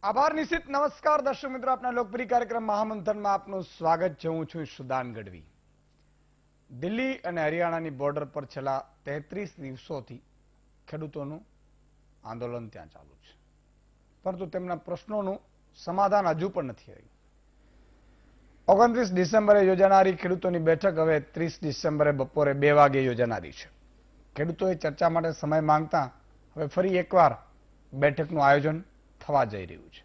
આભાર નિશિત. નમસ્કાર દર્શક મિત્રો, આપના લોકપ્રિય કાર્યક્રમ મહામંથનમાં આપનું સ્વાગત છે. હું છું સુદાન ગઢવી. દિલ્હી અને હરિયાણાની બોર્ડર પર છેલ્લા 33 દિવસોથી ખેડૂતોનું આંદોલન ત્યાં ચાલુ છે, પરંતુ તેમના પ્રશ્નોનું સમાધાન હજુ પણ નથી આવ્યું. 29 ડિસેમ્બરે યોજાનારી ખેડૂતોની બેઠક હવે 30 ડિસેમ્બરે બપોરે 2 વાગે યોજાનારી છે. ખેડૂતોએ ચર્ચા માટે સમય માંગતા હવે ફરી એકવાર બેઠકનું આયોજન થવા જઈ રહ્યું છે.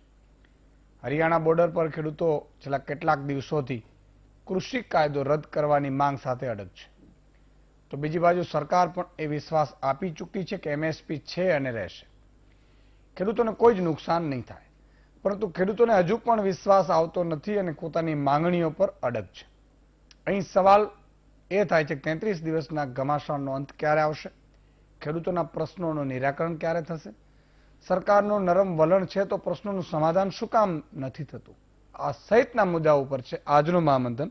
હરિયાણા બોર્ડર પર ખેડૂતો છેલ્લા કેટલાક દિવસોથી કૃષિ કાયદો રદ કરવાની માંગ સાથે અડગ છે, તો બીજી બાજુ સરકાર પણ એ વિશ્વાસ આપી ચૂકી છે કે એમએસપી છે અને રહેશે, ખેડૂતોને કોઈ જ નુકસાન નહીં થાય. પરંતુ ખેડૂતોને હજુ પણ વિશ્વાસ આવતો નથી અને પોતાની માંગણીઓ પર અડગ છે. અહીં સવાલ એ થાય છે કે 33 દિવસના ઘમાસાણનો અંત ક્યારે આવશે? ખેડૂતોના પ્રશ્નોનું નિરાકરણ ક્યારે થશે? સરકારનું નરમ વલણ છે તો પ્રશ્નોનું સમાધાન શું કામ નથી થતું? આ સહિતના મુદ્દા ઉપર છે આજનું મહામંથન.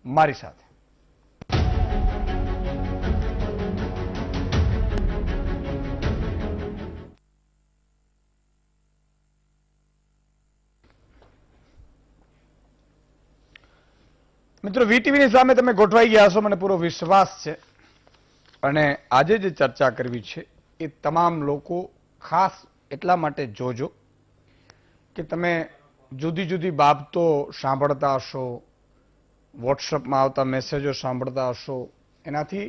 મારી સાથે મિત્રો વીટીવીની સામે તમે ગોઠવાઈ ગયા છો, મને પૂરો વિશ્વાસ છે. અને આજે જે ચર્ચા કરવી છે એ તમામ લોકો ખાસ એટલા માટે જોજો કે તમે જુદી જુદી બાબતો સાંભળતા હશો, વોટ્સઅપમાં આવતા મેસેજો સાંભળતા હશો, એનાથી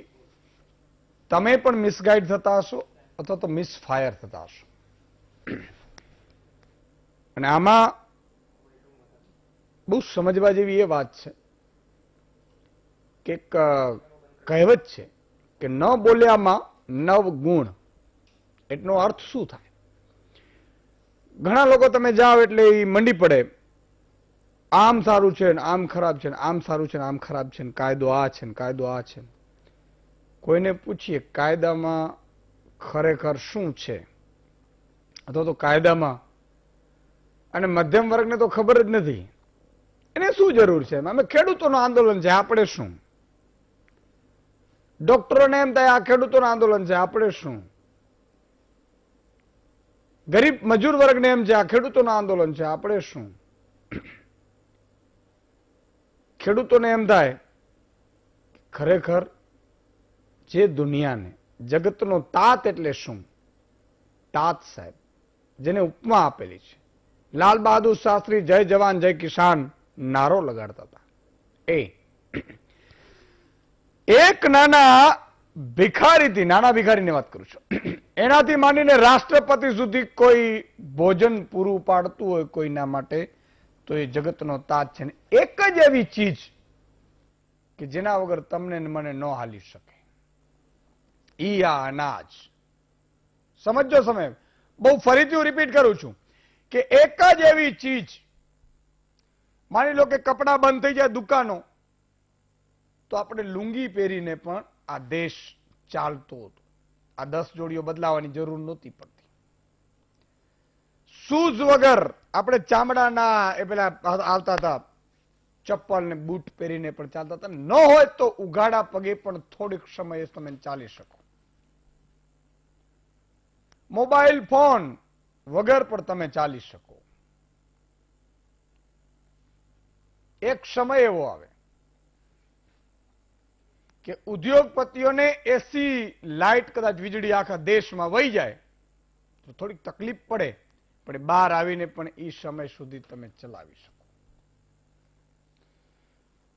તમે પણ મિસગાઈડ થતા હશો અથવા તો મિસફાયર થતા હશો. અને આમાં બહુ સમજવા જેવી એ વાત છે કે કહેવત છે કે ન બોલ્યામાં નવ ગુણ. એટલો અર્થ શું થાય? ઘણા લોકો તમે જાઓ એટલે એ મંડી પડે, આમ સારું છે ને આમ ખરાબ છે ને આમ સારું છે ને આમ ખરાબ છે ને કાયદો આ છે ને કાયદો આ છે. કોઈને પૂછીએ કાયદામાં ખરેખર શું છે, અથવા તો કાયદામાં, અને મધ્યમ વર્ગને તો ખબર જ નથી એને શું જરૂર છે. અમે ખેડૂતોનું આંદોલન છે, આપણે શું? ડોક્ટરોને એમ થાય આ ખેડૂતોનું આંદોલન છે, આપણે શું? ગરીબ મજૂર વર્ગને એમ છે આ ખેડૂતોનું આંદોલન છે, આપણે શું? ખેડૂતોને એમ થાય ખરેખર જે દુનિયાને જગતનો તાત એટલે શું? તાત સાહેબ, જેને ઉપમા આપેલી છે, લાલ બહાદુર શાસ્ત્રી જય જવાન જય કિસાન નારો લગાડતા હતા. એક નાના ભિખારીથી, નાના ભિખારીની વાત કરું છું, એનાથી માંડીને રાષ્ટ્રપતિ સુધી કોઈ ભોજન પૂરું પાડતું હોય કોઈના માટે તો એ જગતનો તાજ છે. ને એક જ એવી ચીજ કે જેના વગર તમને ને મને ન હાલી શકે, ઈ આ અનાજ. સમજો સમય, બહુ ફરીથી હું રિપીટ કરું છું કે એક જ એવી ચીજ, માની લો કે કપડા બંધ થઈ જાય દુકાનો, તો આપણે લુંગી પહેરીને પણ આ દેશ ચાલતો હતો. આ 10 જોડીઓ બદલાવાની જરૂર નહોતી પડતી. શૂઝ વગર આપણે ચામડાના એ પેલા આવતા હતા ચપ્પલ ને બૂટ પહેરીને પણ ચાલતા હતા. ન હોય તો ઉઘાડા પગે પણ થોડીક સમય તમે ચાલી શકો. મોબાઈલ ફોન વગર પણ તમે ચાલી શકો. એક સમય એવો આવે કે ઉદ્યોગપતિઓને એસી લાઇટ કદાચ વીજળી આખા દેશમાં વહી જાય તો થોડીક તકલીફ પડે, પણ બહાર આવીને પણ એ સમય સુધી તમે ચલાવી શકો.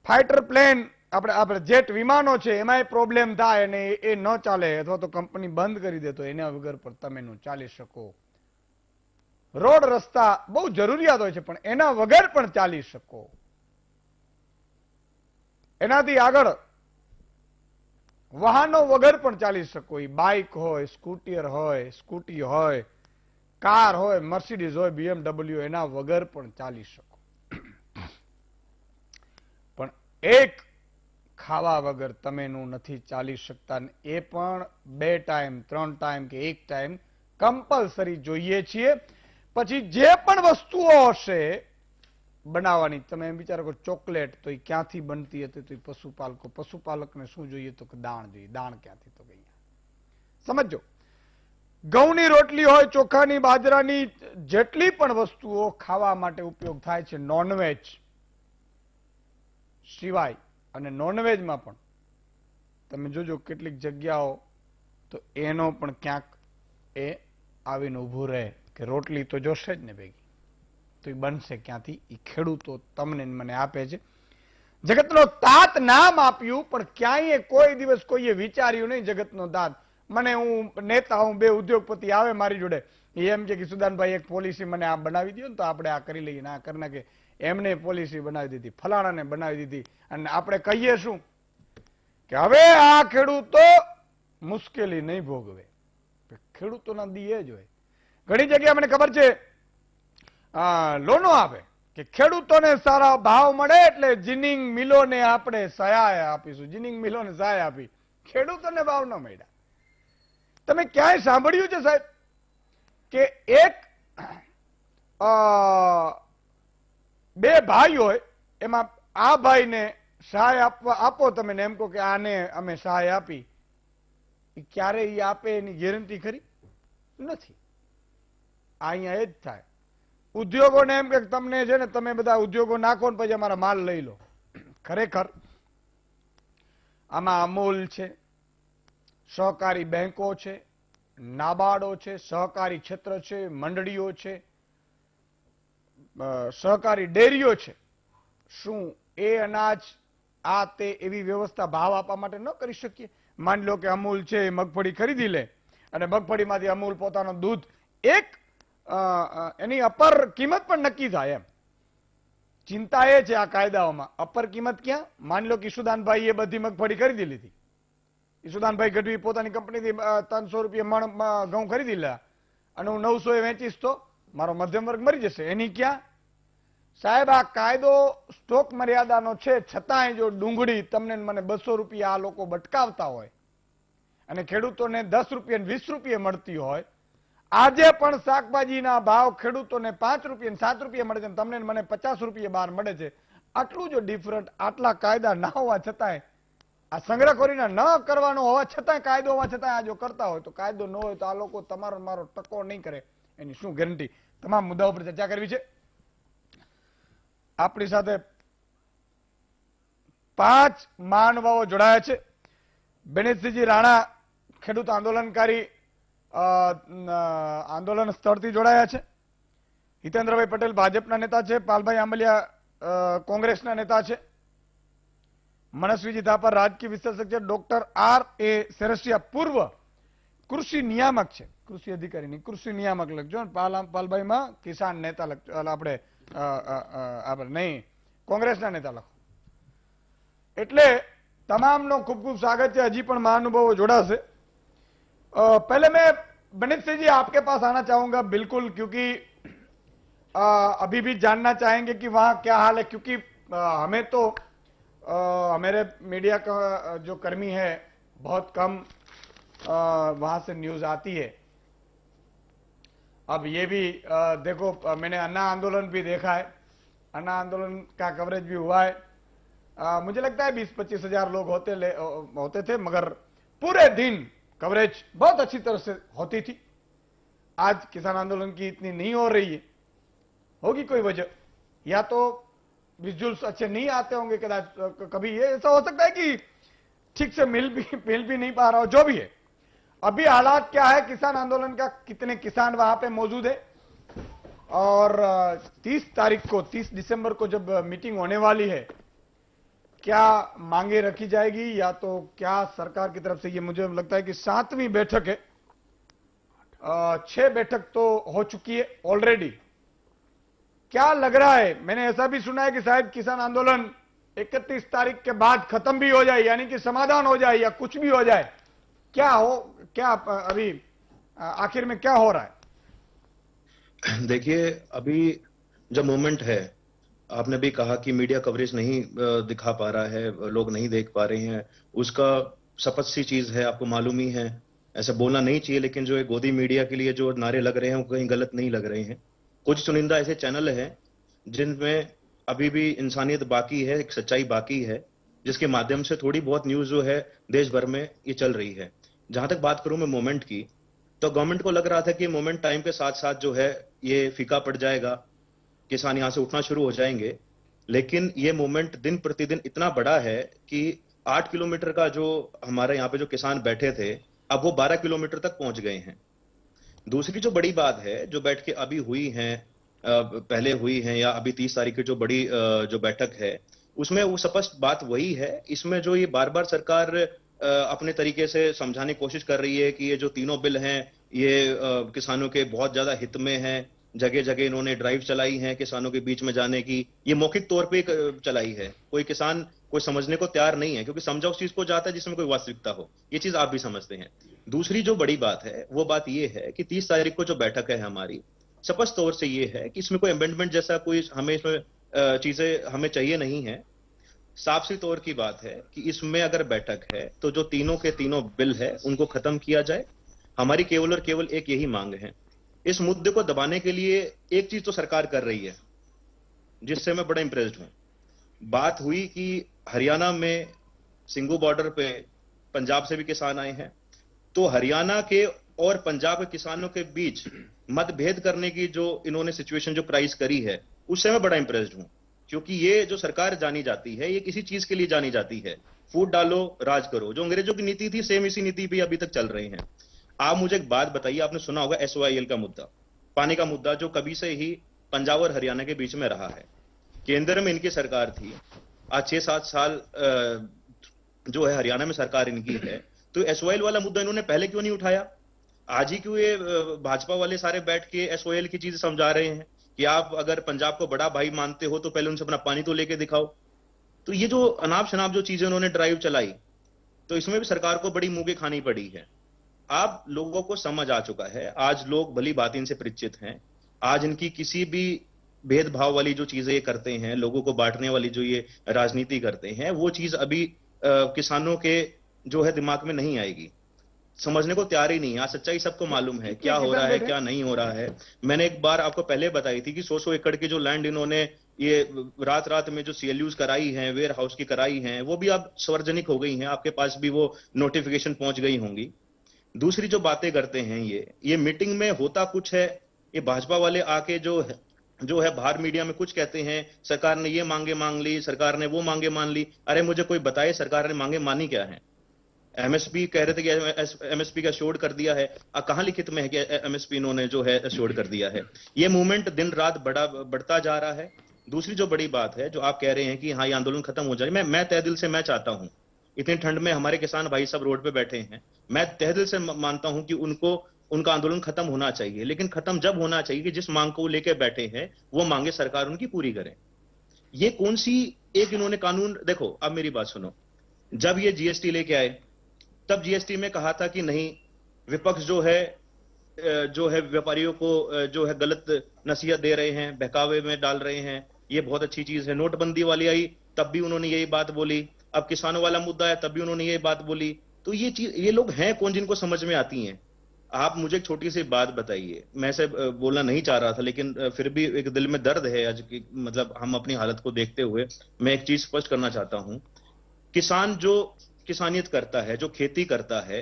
ફાઇટર પ્લેન, આપણે જેટ વિમાનો છે એમાં પ્રોબ્લેમ થાય અને એ ન ચાલે અથવા તો કંપની બંધ કરી દે તો એના વગર પણ તમે ચાલી શકો. રોડ રસ્તા બહુ જરૂરિયાત હોય છે પણ એના વગર પણ ચાલી શકો. એનાથી આગળ વાહનો વગર પણ ચાલી શકો. એ બાઇક હોય, સ્કૂટી હોય, કાર હોય, મર્સિડીઝ હોય, BMW, એના વગર પણ ચાલી શકો. પણ એક ખાવા વગર તમે નથી ચાલી શકતા. એ પણ 2 ટાઈમ 3 ટાઈમ કે 1 ટાઈમ કમ્પલસરી જોઈએ છીએ. પછી જે પણ વસ્તુઓ હશે બનાવવાની, તમે એમ વિચારો કે ચોકલેટ તો એ ક્યાંથી બનતી હતી? તો એ પશુપાલકને શું જોઈએ? તો કે દાણ જોઈએ. દાણ ક્યાંથી? તો અહીંયા સમજો. ઘઉંની રોટલી હોય, ચોખાની, બાજરાની, જેટલી પણ વસ્તુઓ ખાવા માટે ઉપયોગ થાય છે નોનવેજ સિવાય, અને નોનવેજમાં પણ તમે જોજો કેટલીક જગ્યાઓ તો એનો પણ ક્યાંક એ આવીને ઊભું રહે કે રોટલી તો જોશે જ ને ભેગી, તો એ બનશે ક્યાંથી? એ ખેડૂતો તમને ને મને આપે છે. જગતનો તાત નામ આપ્યું, પણ ક્યાંય કોઈ દિવસ કોઈએ વિચાર્યું નહીં જગતનો તાત. મને, હું નેતા, હું, બે ઉદ્યોગપતિ આવે મારી જોડે, એમ કે સુદાનભાઈ એક પોલિસી મને આ બનાવી દો ને તો આપણે આ કરી લઈએ, આ કરી નાખે. એમને પોલિસી બનાવી દીધી, ફલાણાને બનાવી દીધી, અને આપણે કહીએ શું કે હવે આ ખેડૂતો મુશ્કેલી નહીં ભોગવે. ખેડૂતોના દી એ જ હોય. ઘણી જગ્યાએ મને ખબર છે લોનો આપે કે ખેડૂતોને સારા ભાવ મળે એટલે જીનિંગ મિલોને આપણે સહાય આપીશું. જીનિંગ મિલોને સહાય આપી, ખેડૂતોને ભાવ ન મળ્યા. તમે ક્યાંય સાંભળ્યું છે સાહેબ કે એક બે ભાઈ હોય, એમાં આ ભાઈને સહાય આપો તમે ને એમ કહો કે આને અમે સહાય આપી, ક્યારે એ આપે એની ગેરંટી ખરી? નથી. અહીંયા એ જ થાય. ઉદ્યોગોને એમ કે તમને છે ને, તમે બધા ઉદ્યોગો નાખો ને પછી અમારા માલ લઈ લો. ખરેખર આમાં અમૂલ છે, સહકારી બેંકો છે, નાબાર્ડો છે, સહકારી ક્ષેત્ર છે, મંડળીઓ છે, સહકારી ડેરીઓ છે. શું એ અનાજ આ તે એવી વ્યવસ્થા ભાવ આપવા માટે ન કરી શકીએ? માની લો કે અમૂલ છે એ મગફળી ખરીદી લે, અને મગફળીમાંથી અમૂલ પોતાનો દૂધ એક એની અપર કિંમત પણ નક્કી થાય. એમ ચિંતા એ છે આ કાયદાઓમાં, અપર કિંમત ક્યાં? માની લો કે ઈશુદાનભાઈ એ બધી મગફળી ખરીદી લીધી, ઈશુદાનભાઈ ગઢવી પોતાની કંપનીથી 300 રૂપિયા મણ ઘઉં ખરીદી લે, અને હું 900 એ વેચીશ તો મારો મધ્યમ વર્ગ મરી જશે. એની ક્યાં? સાહેબ આ કાયદો સ્ટોક મર્યાદાનો છે, છતાંય જો ડુંગળી તમને મને 200 રૂપિયા આ લોકો બટકાવતા હોય અને ખેડૂતોને 10 રૂપિયા 20 રૂપિયા મળતી હોય, આજે પણ શાકભાજીના ભાવ ખેડૂતોને 5 રૂપિયા 7 રૂપિયા મળે છે, તમને મને 50 રૂપિયા બહાર મળે છે. આટલું જો ડિફરન્ટ, આટલા કાયદા ના હોવા છતાંય, આ સંગ્રહખોરીના ન કરવાનો હોવા છતાંય, કાયદો હોવા છતાંય આ જો કરતા હોય, તો કાયદો ન હોય તો આ લોકો તમારો મારો ટકો નહીં કરે એની શું ગેરંટી? તમામ મુદ્દાઓ પર ચર્ચા કરવી છે. આપણી સાથે 5 મહાનુભાવો જોડાયા છે. બેનેશસિંહજી રાણા ખેડૂત આંદોલનકારી આંદોલન સ્થળથી જોડાયા છે. હિતેન્દ્રભાઈ પટેલ ભાજપના નેતા છે. પાલભાઈ આંબલિયા કોંગ્રેસના નેતા છે. મનસ્વીજી થાપર રાજકીય વિશ્લેષક છે. Doctor R.A. સેરસિયા પૂર્વ કૃષિ નિયામક છે. કૃષિ અધિકારીની કૃષિ નિયામક લખજો. પાલભાઈમાં કિસાન નેતા લખજો. આપણે નહીં, કોંગ્રેસના નેતા લખો. એટલે તમામનો ખૂબ ખૂબ સ્વાગત છે. હજી પણ મહાનુભાવો જોડાશે. पहले मैं बनित सिंह जी आपके पास आना चाहूंगा बिल्कुल, क्योंकि अभी भी जानना चाहेंगे कि वहां क्या हाल है, क्योंकि हमें तो हमारे मीडिया का जो कर्मी है बहुत कम वहां से न्यूज आती है. अब ये भी देखो, मैंने अन्ना आंदोलन भी देखा है, अन्ना आंदोलन का कवरेज भी हुआ है. मुझे लगता है 20-25 हजार लोग होते थे, मगर पूरे दिन कवरेज बहुत अच्छी तरह से होती थी. आज किसान आंदोलन की इतनी नहीं हो रही है. होगी कोई वजह, या तो विजुअल्स अच्छे नहीं आते होंगे, कभी ये ऐसा हो सकता है कि ठीक से मिल भी नहीं पा रहा हो. जो भी है, अभी हालात क्या है किसान आंदोलन का, कितने किसान वहां पे मौजूद है, और 30 दिसंबर को जब मीटिंग होने वाली है, क्या मांगे रखी जाएगी, या तो क्या सरकार की तरफ से, ये मुझे लगता है कि 7वीं बैठक है, 6 बैठक तो हो चुकी है ऑलरेडी. क्या लग रहा है? मैंने ऐसा भी सुना है कि शायद किसान आंदोलन 31 तारीख के बाद खत्म भी हो जाए, यानी कि समाधान हो जाए या कुछ भी हो जाए. क्या अभी आखिर में क्या हो रहा है? देखिए, अभी जब मूवमेंट है, आपने भी कहा कि मीडिया कवरेज नहीं दिखा पा रहा है, लोग नहीं देख पा रहे हैं, उसका शपथ सी चीज है, आपको मालूम ही है. ऐसा बोलना नहीं चाहिए, लेकिन जो गोदी मीडिया के लिए जो नारे लग रहे हैं वो कहीं गलत नहीं लग रहे हैं. कुछ चुनिंदा ऐसे चैनल हैं जिनमें अभी भी इंसानियत बाकी है, एक सच्चाई बाकी है, जिसके माध्यम से थोड़ी बहुत न्यूज जो है देश भर में ये चल रही है. जहां तक बात करूं मैं मोमेंट की, तो गवर्नमेंट को लग रहा था कि मोमेंट टाइम के साथ साथ जो है ये फीका पड़ जाएगा, किसान यहां से उठना शुरू हो जाएंगे। लेकिन ये मूवमेंट दिन प्रतिदिन इतना बड़ा है कि 8 किलोमीटर का जो हमारे यहाँ पे जो किसान बैठे थे, अब वो 12 किलोमीटर तक पहुंच गए हैं। दूसरी जो बड़ी बात है जो बैठ के अभी हुई है, पहले हुई है या अभी 30 तारीख की जो बड़ी जो बैठक है, उसमें वो स्पष्ट बात वही है। इसमें जो ये बार बार सरकार अपने तरीके से समझाने की कोशिश कर रही है कि ये जो तीनों बिल हैं ये किसानों के बहुत ज्यादा हित में हैं। जगह जगह इन्होंने ड्राइव चलाई है किसानों के बीच में जाने की, ये मौखिक तौर पे चलाई है। कोई किसान कोई समझने को तैयार नहीं है, क्योंकि समझा उस चीज को जाता है जिसमें कोई वास्तविकता हो। ये चीज आप भी समझते हैं। दूसरी जो बड़ी बात है वो बात ये है कि 30 तारीख को जो बैठक है हमारी, स्पष्ट तौर से ये है कि इसमें कोई अमेंडमेंट जैसा कोई हमें इसमें चीजें हमें चाहिए नहीं है। साफ सी तौर की बात है कि इसमें अगर बैठक है तो जो तीनों के तीनों बिल है उनको खत्म किया जाए। हमारी केवल और केवल एक यही मांग है। इस मुद्दे को दबाने के लिए एक चीज तो सरकार कर रही है जिससे मैं बड़ा इंप्रेस्ड हूं। बात हुई कि हरियाणा में सिंगू बॉर्डर पे पंजाब से भी किसान आए हैं, तो हरियाणा के और पंजाब के किसानों के बीच मतभेद करने की जो इन्होंने सिचुएशन जो क्राइस करी है, उससे मैं बड़ा इंप्रेस्ड हूं। क्योंकि ये जो सरकार जानी जाती है ये किसी चीज के लिए जानी जाती है, फूट डालो राज करो। जो अंग्रेजों की नीति थी सेम इसी नीति भी अभी तक चल रही है। आप मुझे एक बात बताइए, आपने सुना होगा SOIL का मुद्दा, पानी का मुद्दा, जो कभी से ही पंजाब और हरियाणा के बीच में रहा है। केंद्र में इनकी सरकार थी, आज 6-7 साल जो है हरियाणा में सरकार इनकी है, तो SOIL वाला मुद्दा इन्होंने पहले क्यों नहीं उठाया? आज ही क्यों ये भाजपा वाले सारे बैठ के SOIL की चीजें समझा रहे हैं कि आप अगर पंजाब को बड़ा भाई मानते हो तो पहले उनसे अपना पानी तो लेके दिखाओ। तो ये जो अनाप शनाप जो चीजें उन्होंने ड्राइव चलाई, तो इसमें भी सरकार को बड़ी मुंह खानी पड़ी है। आप लोगों को समझ आ चुका है, आज लोग भली बात इनसे परिचित हैं। आज इनकी किसी भी भेदभाव वाली जो चीजें ये करते हैं, लोगों को बांटने वाली जो ये राजनीति करते हैं, वो चीज अभी किसानों के जो है दिमाग में नहीं आएगी, समझने को तैयार ही नहीं है। आज सच्चाई सबको मालूम है क्या हो रहा है क्या नहीं हो रहा है। मैंने एक बार आपको पहले बताई थी कि 100 एकड़ की जो लैंड इन्होंने ये रात रात में जो CLUs कराई हैं, वेयर हाउस की कराई हैं, वो भी अब सार्वजनिक हो गई हैं, आपके पास भी वो नोटिफिकेशन पहुंच गई होंगी। दूसरी जो बातें करते हैं ये मीटिंग में होता कुछ है, ये भाजपा वाले आके जो है बाहर मीडिया में कुछ कहते हैं, सरकार ने ये मांगे मांग ली, सरकार ने वो मांगे मान ली। अरे मुझे कोई बताए सरकार ने मांगे मानी क्या है? MSP कह रहे थे कि MSP का एश्योर्ड कर दिया है, कहां लिखित में है कि MSP इन्होंने जो है एश्योर्ड कर दिया है? ये मूवमेंट दिन रात बढ़ता जा रहा है। दूसरी जो बड़ी बात है, जो आप कह रहे हैं कि हाँ ये आंदोलन खत्म हो जाए, मैं तहे दिल से मैं चाहता हूं। इतनी ठंड में हमारे किसान भाई सब रोड पे बैठे हैं, मैं तहे दिल से मानता हूं कि उनका आंदोलन खत्म होना चाहिए। लेकिन खत्म जब होना चाहिए कि जिस मांग को लेकर बैठे हैं वो मांगे सरकार उनकी पूरी करे। ये कौन सी एक इन्होंने कानून, देखो अब मेरी बात सुनो, जब ये GST लेके आए तब GST में कहा था कि नहीं, विपक्ष जो है व्यापारियों को जो है गलत नसीहत दे रहे हैं, बहकावे में डाल रहे हैं, ये बहुत अच्छी चीज है। नोटबंदी वाली आई तब भी उन्होंने यही बात बोली, अब किसानों वाला मुद्दा है तब भी उन्होंने यही बात बोली। तो ये चीज, ये लोग हैं कौन जिनको समझ में आती हैं? आप मुझे एक छोटी सी बात बताइए, मैं से बोलना नहीं चाह रहा था लेकिन फिर भी एक दिल में दर्द है आज की, मतलब हम अपनी हालत को देखते हुए मैं एक चीज स्पष्ट करना चाहता हूं। किसान जो किसानियत करता है, जो खेती करता है,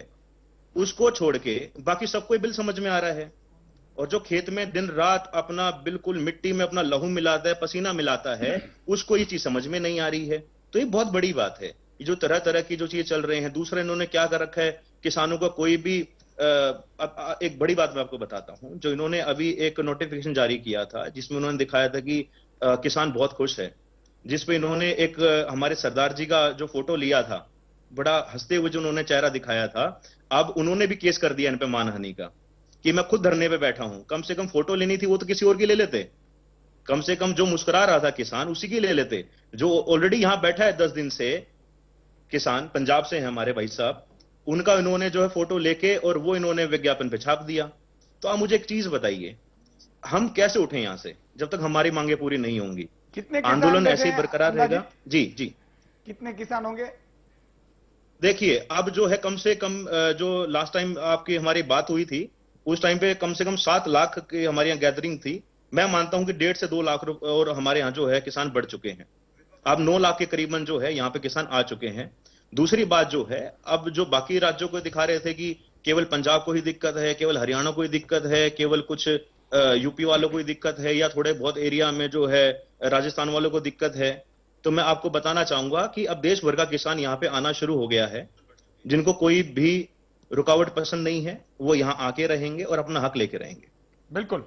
उसको छोड़ के बाकी सबको ये बिल समझ में आ रहा है। और जो खेत में दिन रात अपना बिल्कुल मिट्टी में अपना लहू मिलाता है, पसीना मिलाता है, उसको ये चीज समझ में नहीं आ रही है। तो ये बहुत बड़ी बात है, ये जो तरह तरह की जो चीजें चल रहे हैं। दूसरा इन्होंने क्या कर रखा है, किसानों का कोई भी एक बड़ी बात मैं आपको बताता हूं, जो इन्होंने अभी एक नोटिफिकेशन जारी किया था जिसमें उन्होंने दिखाया था कि किसान बहुत खुश है, जिसपे इन्होंने एक हमारे सरदार जी का जो फोटो लिया था, बड़ा हंसते हुए जो उन्होंने चेहरा दिखाया था, अब उन्होंने भी केस कर दिया इन पे मानहानि का कि मैं खुद धरने पे बैठा हूं। कम से कम फोटो लेनी थी वो तो किसी और की ले लेते, कम से कम जो मुस्कुरा रहा था किसान उसी की ले लेते। जो ऑलरेडी यहां बैठा है 10 दिन से किसान, पंजाब से है हमारे भाई साहब, उनका इन्होंने जो है फोटो लेके और वो इन्होंने विज्ञापन पे छाप दिया। तो आप मुझे एक चीज बताइए, हम कैसे उठे यहां से जब तक हमारी मांगे पूरी नहीं होंगी? कितने आंदोलन ऐसे ही बरकरार रहेगा। जी जी, कितने किसान होंगे? देखिए अब जो है कम से कम जो लास्ट टाइम आपकी हमारी बात हुई थी उस टाइम पे कम से कम 7 लाख की हमारे यहाँ गैदरिंग थी। मैं मानता हूं कि 1.5 से 2 लाख और हमारे यहाँ जो है किसान बढ़ चुके हैं। अब 9 लाख के करीबन जो है यहाँ पे किसान आ चुके हैं। दूसरी बात जो है, अब जो बाकी राज्यों को दिखा रहे थे कि केवल पंजाब को ही दिक्कत है, केवल हरियाणा को ही दिक्कत है, केवल कुछ यूपी वालों को ही दिक्कत है, या थोड़े बहुत एरिया में जो है राजस्थान वालों को दिक्कत है, तो मैं आपको बताना चाहूंगा कि अब देश भर का किसान यहाँ पे आना शुरू हो गया है। जिनको कोई भी रुकावट पसंद नहीं है वो यहाँ आके रहेंगे और अपना हक लेके रहेंगे। બિલકુલ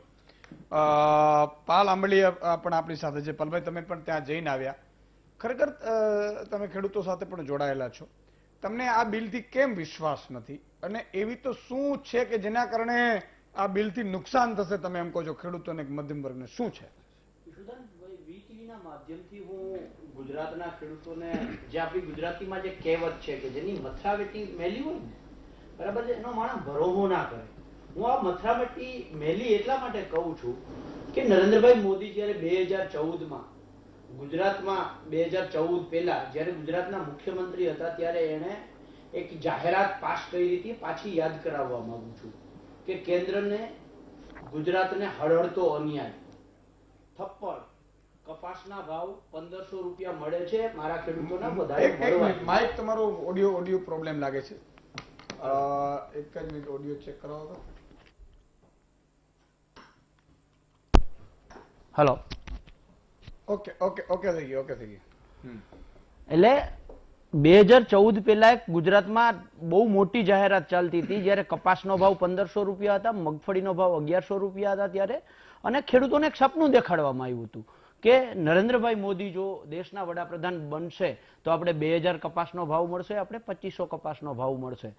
પાલ આંબલી પણ આપણી સાથે છે. પલભાઈ, તમે પણ ત્યાં જઈને આવ્યા. ખરેખર તમે ખેડૂતો સાથે પણ જોડાયેલા છો. તમને આ બિલથી કેમ વિશ્વાસ નથી, અને એવી તો શું છે કે જેના કારણે આ બિલથી નુકસાન થશે? તમે એમ કહો છો ખેડૂતોને, મધ્યમ વર્ગને શું છે? વીટીવીના માધ્યમથી હું ગુજરાતના ખેડૂતોને, જે આપણી ગુજરાતીમાં જે કહેવત છે કે જેની મથરાવેટી મેલી હોય ને, બરાબર છે, એનો માણસ ભરોહો ના કરે. હું આ મથરાવેટી મેલી એટલા માટે કહું છું કે નરેન્દ્રભાઈ મોદી જયારે 2014માં ગુજરાતમાં 2014 પહેલા જયારે ગુજરાતના મુખ્યમંત્રી હતા ત્યારે એણે એક જાહેરાત પાસ કરી હતી. પાછી યાદ કરાવવા માંગુ છું કે કેન્દ્રને ગુજરાતને હળહળતો અન્યાય, થપ્પડ, કપાસના ભાવ 1500 રૂપિયા મળે છે, મારા ખેડૂતોના બધા. માઇક તમારો ઓડિયો પ્રોબ્લેમ લાગે છે. એક જ મિનિટ ઓડિયો ચેક કરાવો તો. હલો, ઓકે ઓકે ઓકે થઈ ગયું, ઓકે થઈ ગયું. એટલે 2014 પહેલા એક ગુજરાતમાં બહુ મોટી જાહેરાત ચાલતી હતી જ્યારે કપાસનો ભાવ 1500 રૂપિયા હતા, મગફળીનો ભાવ 1100 રૂપિયા હતા ત્યારે, અને ખેડૂતોને એક સપનું દેખાડવામાં આવ્યું હતું કે નરેન્દ્રભાઈ મોદી જો દેશના વડાપ્રધાન બનશે તો આપણે 2000 કપાસનો ભાવ મળશે, આપણે 2500 કપાસનો ભાવ મળશે.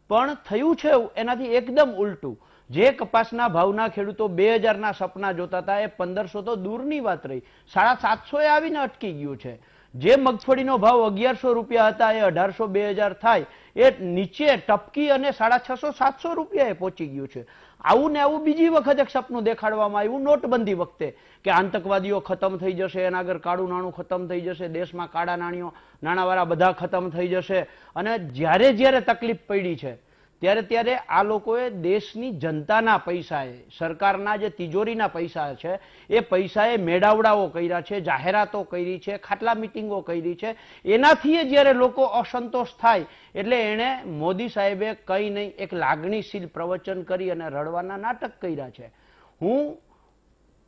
પણ થયું છે એનાથી એકદમ ઉલટું. જે કપાસના ભાવના ખેડૂતો 2000 ના સપના જોતા હતા એ 1500 તો દૂરની વાત રહી, 750 એ આવીને અટકી ગયું છે. જે મગફળીનો ભાવ 1100 રૂપિયા હતા એ 1800 2000 થાય એ નીચે ટપકી અને 650 700 રૂપિયા એ પહોંચી ગયું છે. આવું ને આવું બીજી વખત એક સપનું દેખાડવામાં આવ્યું નોટબંધી વખતે કે આતંકવાદીઓ ખતમ થઈ જશે, એના આગળ કાળું નાણું ખતમ થઈ જશે, દેશમાં કાળા નાણાવાળા બધા ખતમ થઈ જશે. અને જ્યારે જ્યારે તકલીફ પડી છે ત્યારે આ લોકોએ દેશની જનતાના પૈસાએ, સરકારના જે તિજોરીના પૈસા છે એ પૈસાએ મેળાવડાઓ કર્યા છે, જાહેરાતો કરી છે, ખાટલા મિટિંગો કરી છે. એનાથી જ્યારે લોકો અસંતોષ થાય એટલે એણે મોદી સાહેબે કંઈ નહીં એક લાગણીશીલ પ્રવચન કરી અને રડવાના નાટક કર્યા છે. હું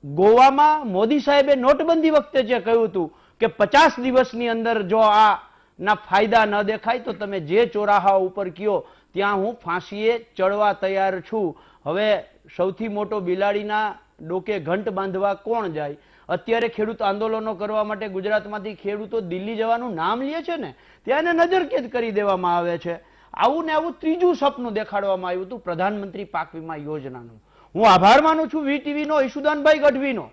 ગોવામાં મોદી સાહેબે નોટબંધી વખતે જે કહ્યું હતું કે 50 દિવસની અંદર જો આ ના ફાયદા ન દેખાય તો તમે જે ચોરાહા ઉપર કયો ત્યાં હું ફાંસીએ ચડવા તૈયાર છું. હવે સૌથી મોટો બિલાડીના ડોકે ઘંટ બાંધવા કોણ જાય? અત્યારે ખેડૂત આંદોલનો કરવા માટે ગુજરાતમાંથી ખેડૂતો દિલ્હી જવાનું નામ લે છે ને ત્યાં એને નજરકેદ કરી દેવામાં આવે છે. આવું ને આવું ત્રીજું સપનું દેખાડવામાં આવ્યું હતું પ્રધાનમંત્રી પાક વીમા યોજનાનું. હું આભાર માનું છું વીટીવીનો, ઈશુદાનભાઈ ગઢવીનો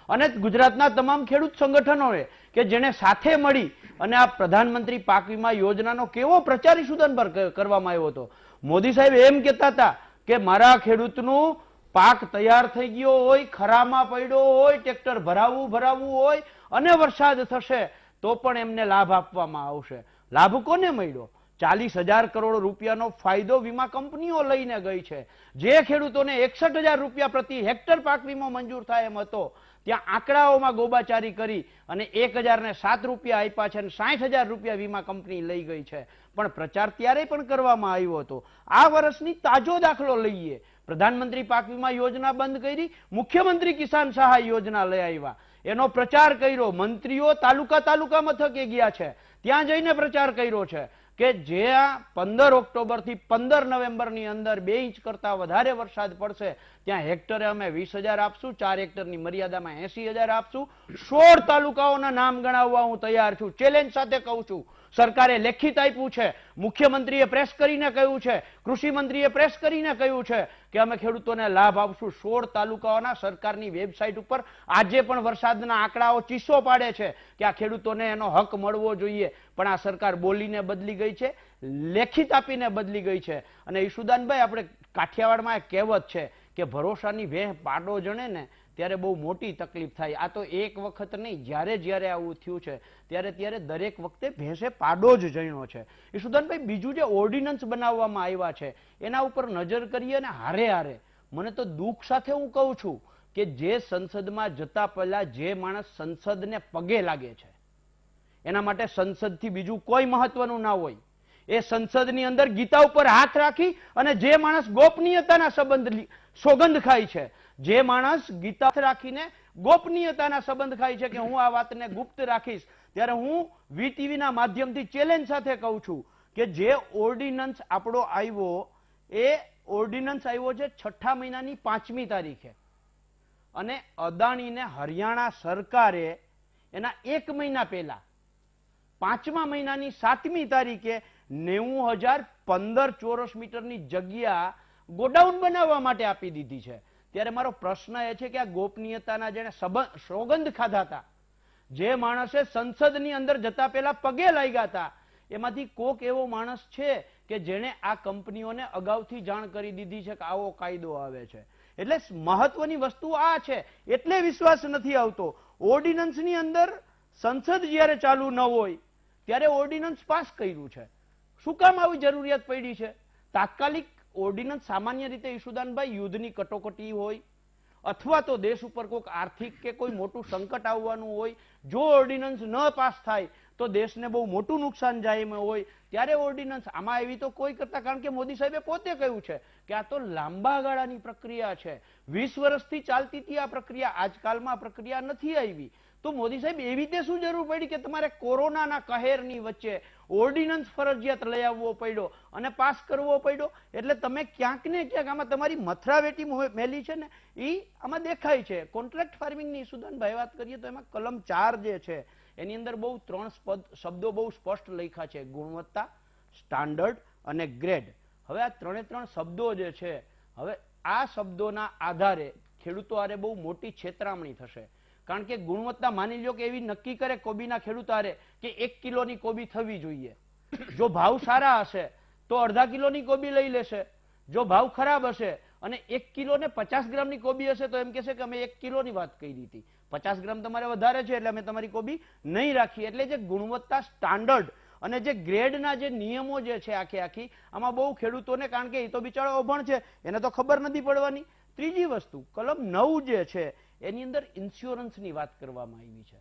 અને ગુજરાતના તમામ ખેડૂત સંગઠનોએ કે જેને સાથે મળી અને આ પ્રધાનમંત્રી પાક વીમા યોજનાનો કેવો પ્રચાર ઈશુદાન પર કરવામાં આવ્યો હતો. મોદી સાહેબ એમ કહેતા હતા કે મારા ખેડૂતનું પાક તૈયાર થઈ ગયો હોય, ખરામાં પડ્યો હોય, ટ્રેક્ટર ભરાવવું હોય અને વરસાદ થશે તો પણ એમને લાભ આપવામાં આવશે. લાભ કોને મળ્યો? 40,000 કરોડ રૂપિયાનો ફાયદો વીમા કંપનીઓ લઈને ગઈ છે. જે ખેડૂતોને 61,000 રૂપિયા પ્રતિ હેક્ટર પાક વીમો મંજૂર થાય એમ હતો ત્યાં આંકડાઓમાં ગોબાચારી કરી અને 1,007 રૂપિયા આપ્યા છે અને 60,000 રૂપિયા વીમા કંપની લઈ ગઈ છે. પણ પ્રચાર ત્યારે પણ કરવામાં આવ્યો હતો. આ વર્ષની તાજો દાખલો લઈએ, પ્રધાનમંત્રી પાક વીમા યોજના બંધ કરી, મુખ્યમંત્રી કિસાન સહાય યોજના લઈ આવ્યા, એનો પ્રચાર કર્યો. મંત્રીઓ તાલુકા મથકે ગયા છે, ત્યાં જઈને પ્રચાર કર્યો છે કે જે 15 ઓક્ટોબરથી 15 નવેમ્બરની અંદર 2 ઇંચ કરતા વધારે વરસાદ પડશે ત્યાં હેક્ટરે અમે 20,000 આપશું, 4 હેક્ટરની મર્યાદામાં 80,000 આપશું. 16 તાલુકાઓના નામ ગણાવવા હું તૈયાર છું. ચેલેન્જ સાથે કહું છું. સરકારે લેખિત આપ્યું છે, મુખ્યમંત્રીએ પ્રેસ કરીને કહ્યું છે, કૃષિ મંત્રીએ પ્રેસ કરીને કહ્યું છે કે અમે ખેડૂતોને લાભ આપશું. 16 તાલુકાઓના સરકારની વેબસાઇટ ઉપર આજે પણ વરસાદના આંકડાઓ ચીસો પાડે છે કે આ ખેડૂતોને એનો હક મળવો જોઈએ. પણ આ સરકાર બોલીને બદલી ગઈ છે, લેખિત આપીને બદલી ગઈ છે. અને ઈશુદાનભાઈ, આપણે કાઠિયાવાડમાં એક કહેવત છે કે ભરોસાની ભેહ પાડો જણે ને ત્યારે બહુ મોટી તકલીફ થાય. આ તો એક વખત નહીં, જ્યારે આવું થયું છે ત્યારે દરેક વખતે ભેંસે પાડો જ જણ્યો છે. ઈશુદાનભાઈ, બીજું જે ઓર્ડિનન્સ બનાવવામાં આવ્યા છે એના ઉપર નજર કરીએ અને હારે મને તો દુઃખ સાથે હું કહું છું કે જે સંસદમાં જતા પહેલા જે માણસ સંસદને પગે લાગે છે એના માટે સંસદથી બીજું કોઈ મહત્વનું ના હોય. એ સંસદની અંદર ગીતા ઉપર હાથ રાખી અને જે માણસ ગોપનીયતાના સોગંદ ખાય છે, જે માણસ ગીતા રાખીને ગોપનીયતાના સંબંધ ખાય છે કે હું આ વાતને ગુપ્ત રાખીશ, ત્યારે હું વીટીવીના માધ્યમથી ચેલેન્જ સાથે કહું છું કે જે ઓર્ડિનન્સ આપણો આવ્યો એ ઓર્ડિનન્સ આવ્યો છે 6 મહિનાની 5મી તારીખે, અને અદાણીને હરિયાણા સરકારે એના 1 મહિના પહેલા 5મા મહિનાની 7મી તારીખે 90,015 ચોરસ મીટરની જગ્યા ગોડાઉન બનાવવા માટે આપી દીધી છે. ત્યારે મારો પ્રશ્ન એ છે કે આ ગોપનીયતાના જેને સોગંદ ખાધા હતા, જે માણસે સંસદની અંદર જતા પહેલા પગે લાગ્યા હતા, એમાંથી કોક એવો માણસ છે કે જેણે આ કંપનીઓને અગાઉથી જાણ કરી દીધી છે કે આવો કાયદો આવે છે. એટલે મહત્વની વસ્તુ આ છે, એટલે વિશ્વાસ નથી આવતો. ઓર્ડિનન્સની અંદર સંસદ જ્યારે ચાલુ ન હોય ત્યારે ઓર્ડિનન્સ પાસ કર્યું છે. શું કામ આવી જરૂરિયાત પડી છે? તાત્કાલિક ઓર્ડિનન્સ સામાન્ય રીતે ઈશુદાનભાઈ યુદ્ધની કટોકટી હોય અથવા તો દેશ ઉપર કોઈક આર્થિક કે કોઈ મોટું સંકટ આવવાનું હોય, જો ઓર્ડિનન્સ ન પાસ થાય તો દેશને બહુ મોટું નુકસાન જાય એમ હોય ત્યારે ઓર્ડિનન્સ. આમાં એવી તો કોઈ કરતા, કારણ કે મોદી સાહેબે પોતે કહ્યું છે કે આ તો લાંબા ગાળાની પ્રક્રિયા છે, 20 વર્ષથી ચાલતી હતી આ પ્રક્રિયા, આજકાલમાં પ્રક્રિયા નથી આવી. તો મોદી સાહેબ એવી રીતે શું જરૂર પડી કે તમારે કોરોનાના કહેરની વચ્ચે ઓર્ડિનન્સ ફરજિયાત લઈ આવવો પડ્યો અને પાસ કરવો પડ્યો? એટલે તમે ક્યાંક ને ક્યાંક આમાં તમારી મથરાવેટી મેલી છે ને એ આમાં દેખાય છે. કોન્ટ્રાક્ટ ફાર્મિંગની સુદાનભાઈ વાત કરીએ તો એમાં કલમ 4 જે છે એની અંદર બહુ 3 શબ્દો બહુ સ્પષ્ટ લખ્યા છે: ગુણવત્તા, સ્ટાન્ડર્ડ અને ગ્રેડ. હવે આ 3 શબ્દો જે છે, હવે આ શબ્દોના આધારે ખેડૂતો આરે બહુ મોટી છેતરામણી થશે. કારણ કે ગુણવત્તા માની લો કે એવી નક્કી કરે કોબીના ખેડૂત આરે કે 1 કિલોની કોબી થવી જોઈએ. જો ભાવ સારા હશે તો 1/2 કિલોની કોબી લઈ લેશે. જો ભાવ ખરાબ હશે અને 1 કિલો ને 50 ગ્રામની કોબી હશે તો એમ કહેશે કે અમે 1 કિલોની વાત કરી હતી, 50 ગ્રામ તમારે વધારે છે એટલે અમે તમારી કોબી નહીં રાખી. એટલે જે ગુણવત્તા, સ્ટાન્ડર્ડ અને જે ગ્રેડના જે નિયમો જે છે આખી આમાં બહુ ખેડૂતોને, કારણ કે એ તો બિચારો અભણ છે, એને તો ખબર નથી પડવાની. ત્રીજી વસ્તુ, કલમ 9 જે છે એની અંદર ઇન્સ્યોરન્સની વાત કરવામાં આવી છે.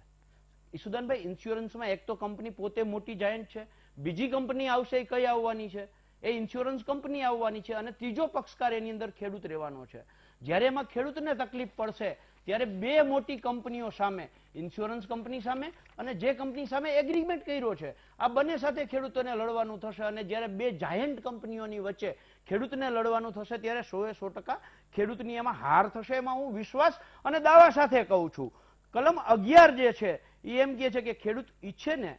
ઈશુદાનભાઈ, ઇન્સ્યોરન્સમાં એક તો કંપની પોતે મોટી જાયન્ટ છે, બીજી કંપની આવશે એ કઈ આવવાની છે? એ ઇન્સ્યોરન્સ કંપની આવવાની છે, અને ત્રીજો પક્ષકાર એની અંદર ખેડૂત રહેવાનો છે. જ્યારે એમાં ખેડૂતને તકલીફ પડશે ત્યારે 2 મોટી કંપનીઓ સામે, ઇન્સ્યોરન્સ કંપની સામે અને જે કંપની સામે એગ્રીમેન્ટ કર્યો છે, આ બંને સાથે ખેડૂતોને લડવાનું થશે. અને જ્યારે 2 જાયન્ટ કંપનીઓની વચ્ચે ખેડૂતને લડવાનું થશે ત્યારે 100% ખેડૂતની એમાં હાર થશે, એમાં હું વિશ્વાસ અને દાવા સાથે કહું છું. કલમ 11 જે છે એ એમ કહે છે કે ખેડૂત ઈચ્છે ને